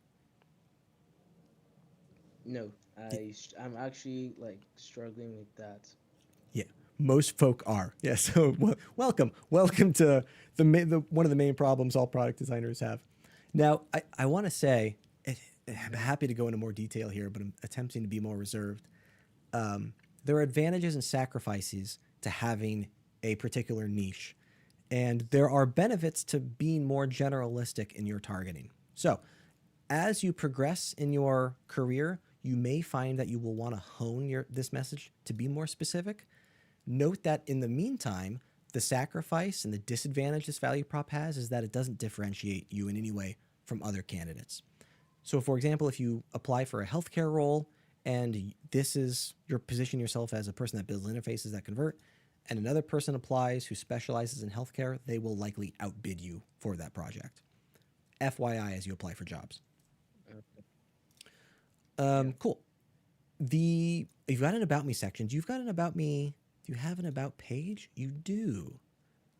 No, I'm actually like struggling with that. Yeah, most folk are. Yeah, so welcome to the one of the main problems all product designers have. Now, I want to say, I'm happy to go into more detail here, but I'm attempting to be more reserved. There are advantages and sacrifices to having a particular niche, and there are benefits to being more generalistic in your targeting. So, as you progress in your career, you may find that you will want to hone this message to be more specific. Note that in the meantime, the sacrifice and the disadvantage this value prop has is that it doesn't differentiate you in any way from other candidates. So, for example, if you apply for a healthcare role and this is you're positioning yourself as a person that builds interfaces that convert, and another person applies who specializes in healthcare, they will likely outbid you for that project. FYI, as you apply for jobs. Cool. You've got an about me section. You've got an about me. Do you have an about page? You do.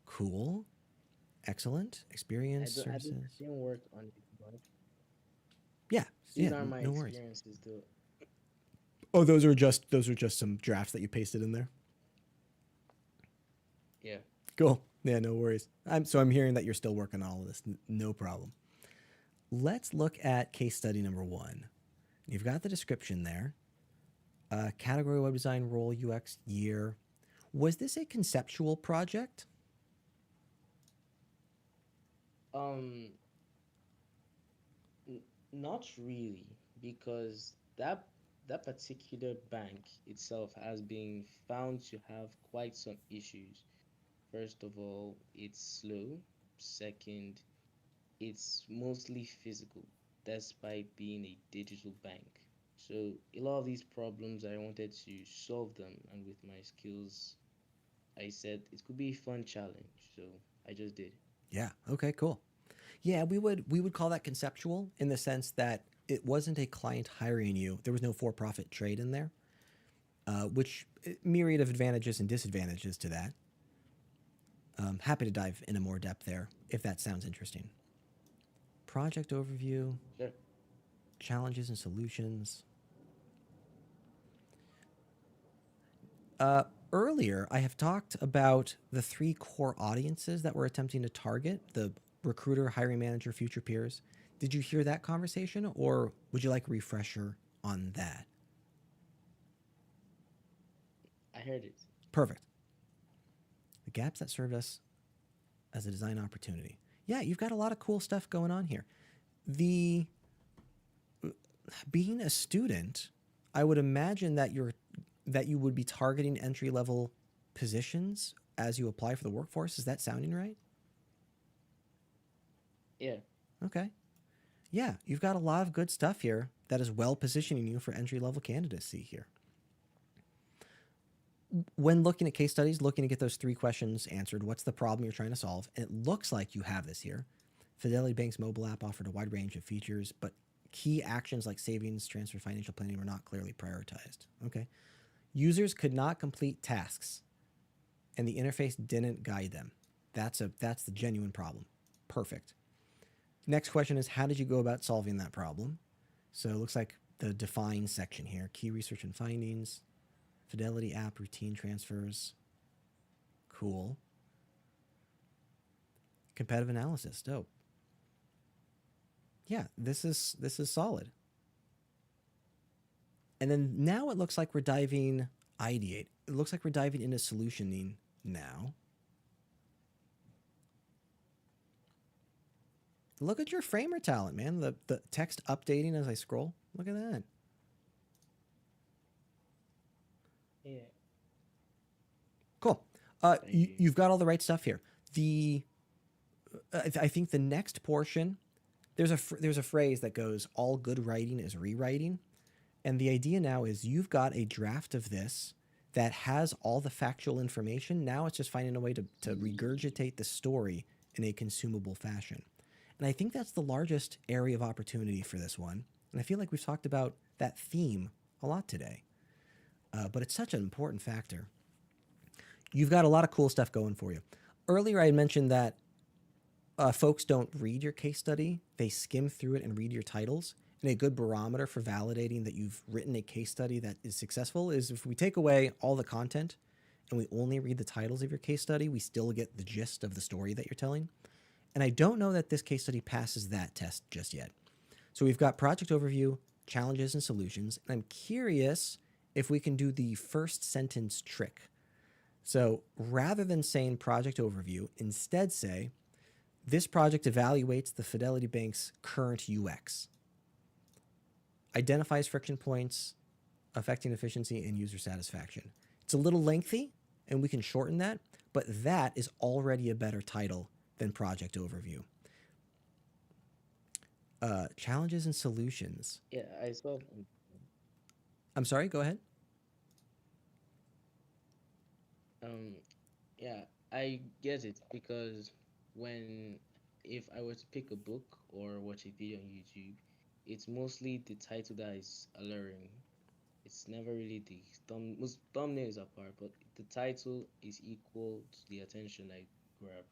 Cool. Excellent. Experience, I services. didn't work on it, but Yeah. these Yeah. are my No worries. experiences though. Oh, those are just some drafts that you pasted in there. Yeah. Cool. Yeah, no worries. I'm hearing that you're still working on all of this. No problem. Let's look at case study number 1. You've got the description there. Category web design role UX year. Was this a conceptual project? Um, Not really, because that particular bank itself has been found to have quite some issues. First of all, it's slow. Second, it's mostly physical, despite being a digital bank. So a lot of these problems, I wanted to solve them, and with my skills, I said it could be a fun challenge. So I just did. Yeah. Okay, cool. Yeah, we would call that conceptual in the sense that it wasn't a client hiring you. There was no for-profit trade in there, which myriad of advantages and disadvantages to that. Happy to dive into more depth there if that sounds interesting. Project overview, Sure. challenges and solutions. Earlier, I have talked about the 3 core audiences that we're attempting to target: the recruiter, hiring manager, future peers. Did you hear that conversation, or would you like a refresher on that? I heard it. Perfect. The gaps that served us as a design opportunity. Yeah, you've got a lot of cool stuff going on here. Being a student, I would imagine that you would be targeting entry-level positions as you apply for the workforce. Is that sounding right? Yeah. Okay. Yeah, you've got a lot of good stuff here that is well positioning you for entry-level candidacy here. When looking at case studies, looking to get those 3 questions answered, what's the problem you're trying to solve? And it looks like you have this here. Fidelity Bank's mobile app offered a wide range of features, but key actions like savings, transfer, financial planning were not clearly prioritized. Okay. Users could not complete tasks, and the interface didn't guide them. That's the genuine problem. Perfect. Next question is, how did you go about solving that problem? So it looks like the define section here: key research and findings, Fidelity app, routine transfers. Cool. Competitive analysis. Dope. Yeah, this is solid. And then now it looks like we're diving ideate. It looks like we're diving into solutioning now. Look at your framer talent, man. The text updating as I scroll. Look at that. Yeah. Cool. Thank You, you. you've got all the right stuff here. The I think the next portion there's a phrase that goes all good writing is rewriting, and the idea now is you've got a draft of this that has all the factual information. Now it's just finding a way to regurgitate the story in a consumable fashion. And I think that's the largest area of opportunity for this one. And I feel like we've talked about that theme a lot today. But it's such an important factor. You've got a lot of cool stuff going for you. Earlier, I had mentioned that folks don't read your case study, they skim through it and read your titles. And a good barometer for validating that you've written a case study that is successful is if we take away all the content and we only read the titles of your case study, we still get the gist of the story that you're telling. And I don't know that this case study passes that test just yet. So we've got project overview, challenges, and solutions. And I'm curious if we can do the first sentence trick. So rather than saying project overview, instead say, this project evaluates the Fidelity Bank's current UX, identifies friction points affecting efficiency and user satisfaction. It's a little lengthy, and we can shorten that, but that is already a better title than project overview. Challenges and solutions. Yeah, I saw. I'm sorry, go ahead. Um, yeah, I get it because when if I were to pick a book or watch a video on YouTube, it's mostly the title that is alluring. It's never really the most thumbnails are part, but the title is equal to the attention I grab.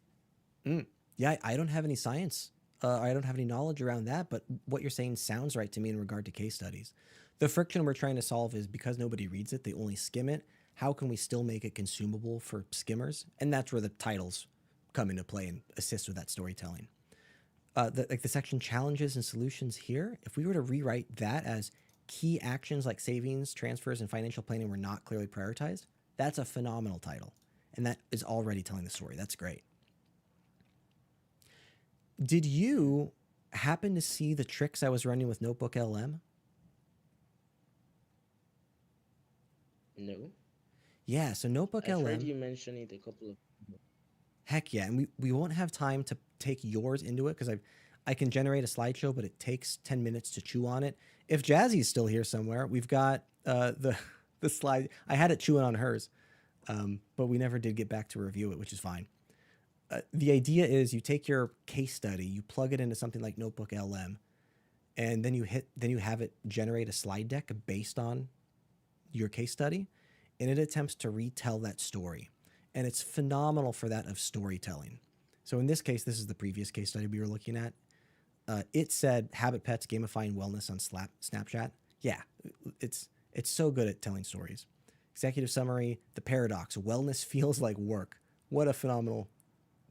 Yeah, I don't have any science. I don't have any knowledge around that, but what you're saying sounds right to me in regard to case studies. The friction we're trying to solve is because nobody reads it, they only skim it. How can we still make it consumable for skimmers? And that's where the titles come into play and assist with that storytelling. Like the section challenges and solutions here, if we were to rewrite that as key actions like savings, transfers, and financial planning were not clearly prioritized, that's a phenomenal title. And that is already telling the story. That's great. Did you happen to see the tricks I was running with Notebook LM? No, Yeah, so Notebook I've heard LM, you mention it a couple of. heck yeah, and we won't have time to take yours into it because I can generate a slideshow, but it takes 10 minutes to chew on it. If Jazzy's still here somewhere, we've got the slide. I had it chewing on hers, but we never did get back to review it, which is fine. The idea is you take your case study, you plug it into something like Notebook LM, and then you have it generate a slide deck based on your case study, and it attempts to retell that story. And it's phenomenal for that of storytelling. So in this case, this is the previous case study we were looking at. It said habit pets gamifying wellness on Snapchat. Yeah, it's so good at telling stories. Executive summary: the paradox, wellness feels like work. What a phenomenal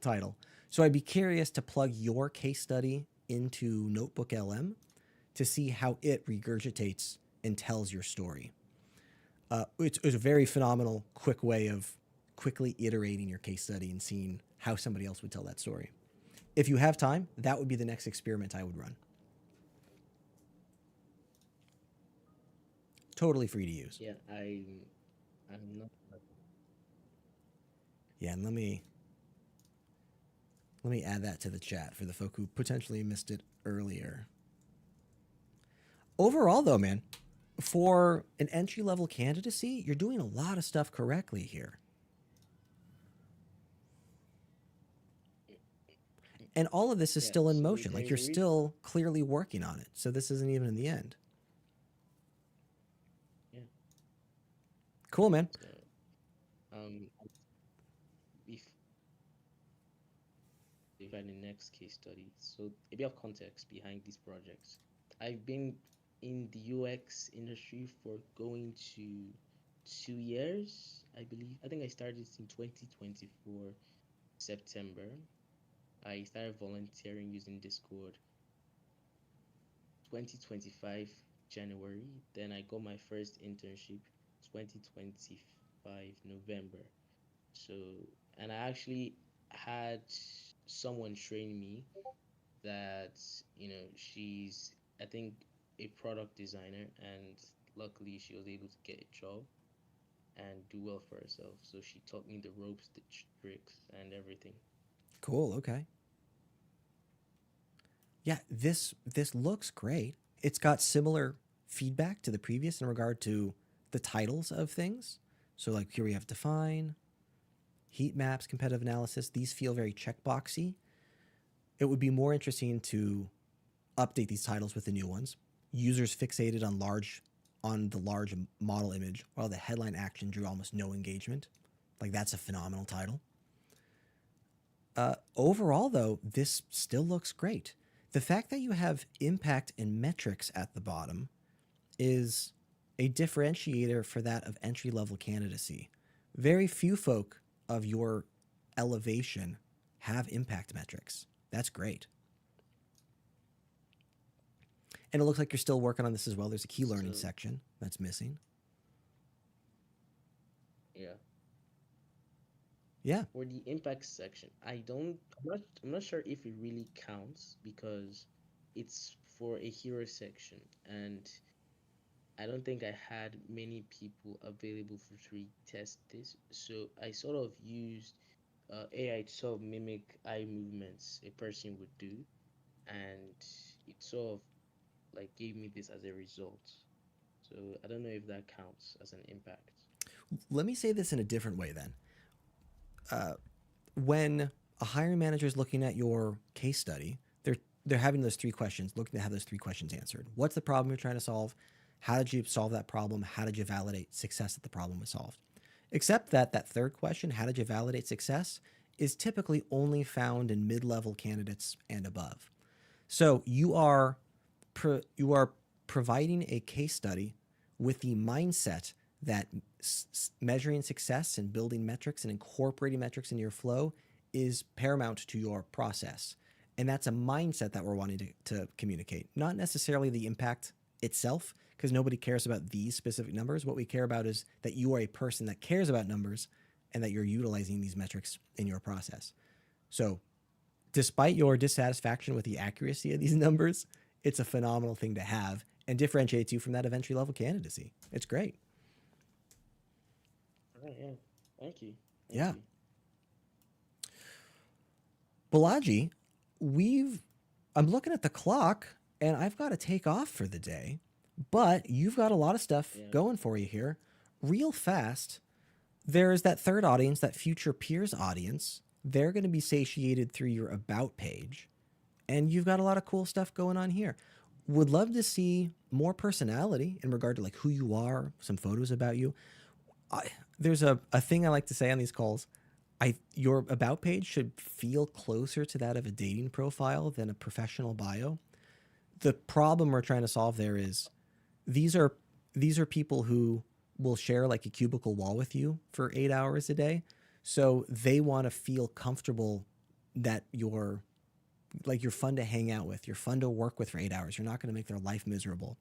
title. So I'd be curious to plug your case study into Notebook LM to see how it regurgitates and tells your story. It's a very phenomenal, quick way of quickly iterating your case study and seeing how somebody else would tell that story. If you have time, that would be the next experiment I would run. Totally free to use. Yeah, I'm not. Yeah, and let me add that to the chat for the folk who potentially missed it earlier. Overall, though, man, for an entry level candidacy, you're doing a lot of stuff correctly here. And all of this is Yeah, still in so motion. Like there's you're a reason. still clearly working on it. So this isn't even in the end. Yeah. Cool, man. So, um, if if I the next case study, so a bit of context behind these projects. I've been in the UX industry for going to 2 years, I believe. I think I started in 2024 September. I started volunteering using Discord 2025 January. Then I got my first internship 2025 November. So, and I actually had someone train me that, she's, I think, a product designer, and luckily she was able to get a job and do well for herself. So she taught me the ropes, the tricks, and everything. Cool. Okay. Yeah, this looks great. It's got similar feedback to the previous in regard to the titles of things. So like here we have define, heat maps, competitive analysis. These feel very checkboxy. It would be more interesting to update these titles with the new ones. Users fixated on the large model image, while the headline action drew almost no engagement. Like that's a phenomenal title. Overall, though, this still looks great. The fact that you have impact and metrics at the bottom is a differentiator for that of entry level candidacy. Very few folk of your elevation have impact metrics. That's great. And it looks like you're still working on this as well. There's a key learning So, section that's missing. yeah. Yeah. For the impact section, I'm not sure if it really counts because it's for a hero section, and I don't think I had many people available for to test this. So I sort of used AI to sort of mimic eye movements a person would do, and it sort of like gave me this as a result. So I don't know if that counts as an impact. Let me say this in a different way then. When a hiring manager is looking at your case study, they're having those three questions, looking to have those three questions answered. What's the problem you're trying to solve? How did you solve that problem? How did you validate success that the problem was solved? Except that that third question, how did you validate success, is typically only found in mid-level candidates and above. So you are providing a case study with the mindset that measuring success and building metrics and incorporating metrics in your flow is paramount to your process. And that's a mindset that we're wanting to communicate, not necessarily the impact itself, because nobody cares about these specific numbers. What we care about is that you are a person that cares about numbers and that you're utilizing these metrics in your process. So, despite your dissatisfaction with the accuracy of these numbers, it's a phenomenal thing to have and differentiates you from that of entry level candidacy. It's great. All right, yeah. Thank you. Thank Yeah. you. Balaji, I'm looking at the clock and I've got to take off for the day, but you've got a lot of stuff Yeah. going for you here. Real fast, there's that third audience, that future peers audience. They're going to be satiated through your about page, and you've got a lot of cool stuff going on here. Would love to see more personality in regard to like who you are, some photos about you. There's a thing I like to say on these calls. Your about page should feel closer to that of a dating profile than a professional bio. The problem we're trying to solve there is these are people who will share like a cubicle wall with you for 8 hours a day. So they want to feel comfortable that you're fun to hang out with, you're fun to work with for 8 hours. You're not going to make their life miserable.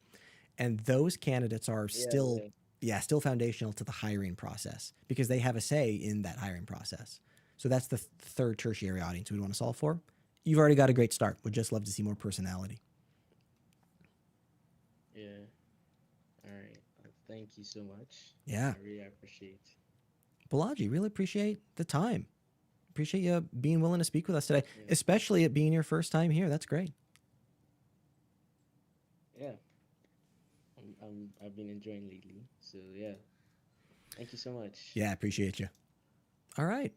And those candidates are Yeah, yeah. still foundational to the hiring process because they have a say in that hiring process. So that's the third tertiary audience we want to solve for. You've already got a great start. Would just love to see more personality. Yeah. All right. Thank you so much. Yeah. I really appreciate. Balaji, really appreciate the time. Appreciate you being willing to speak with us today, Yeah. especially it being your first time here. That's great. Yeah. I've been enjoying lately. So yeah. Thank you so much. Yeah, appreciate you. All right,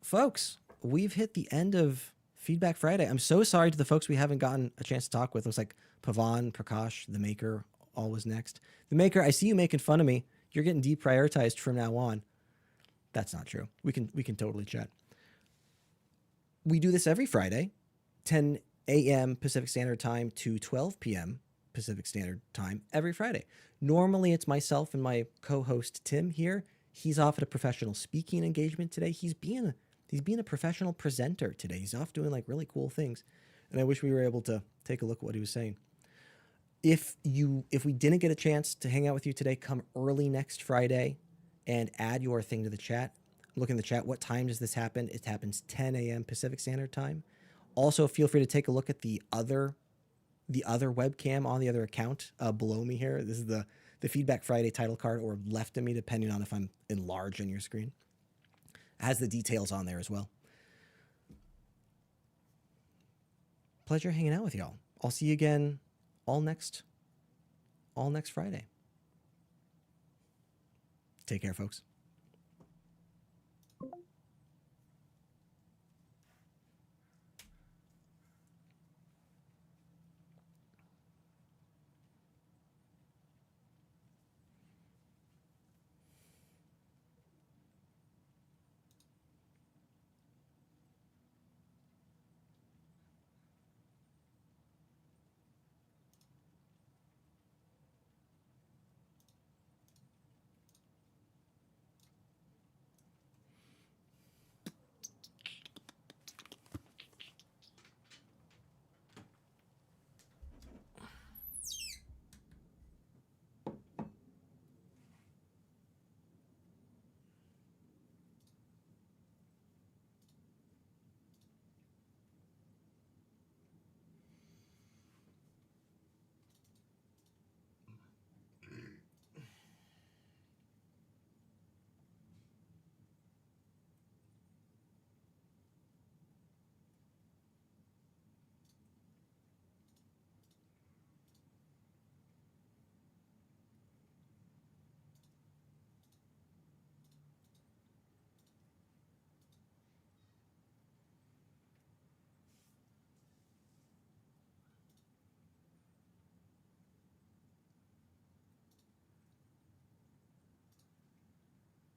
folks, we've hit the end of Feedback Friday. I'm so sorry to the folks we haven't gotten a chance to talk with. Looks like Pavan, Prakash, the Maker, all was next. The Maker, I see you making fun of me. You're getting deprioritized from now on. That's not true. We can totally chat. We do this every Friday, 10 a.m. Pacific Standard Time to 12 p.m. Pacific Standard Time every Friday. Normally, it's myself and my co-host Tim here. He's off at a professional speaking engagement today. He's being a professional presenter today. He's off doing like really cool things, and I wish we were able to take a look at what he was saying. if we didn't get a chance to hang out with you today, come early next Friday and add your thing to the chat. Look in the chat. What time does this happen? It happens 10 a.m. Pacific Standard Time. Also, feel free to take a look at the other webcam on the other account below me here. This is the Feedback Friday title card, or left of me, depending on if I'm enlarged on your screen. It has the details on there as well. Pleasure hanging out with y'all. I'll see you again all next Friday. Take care, folks.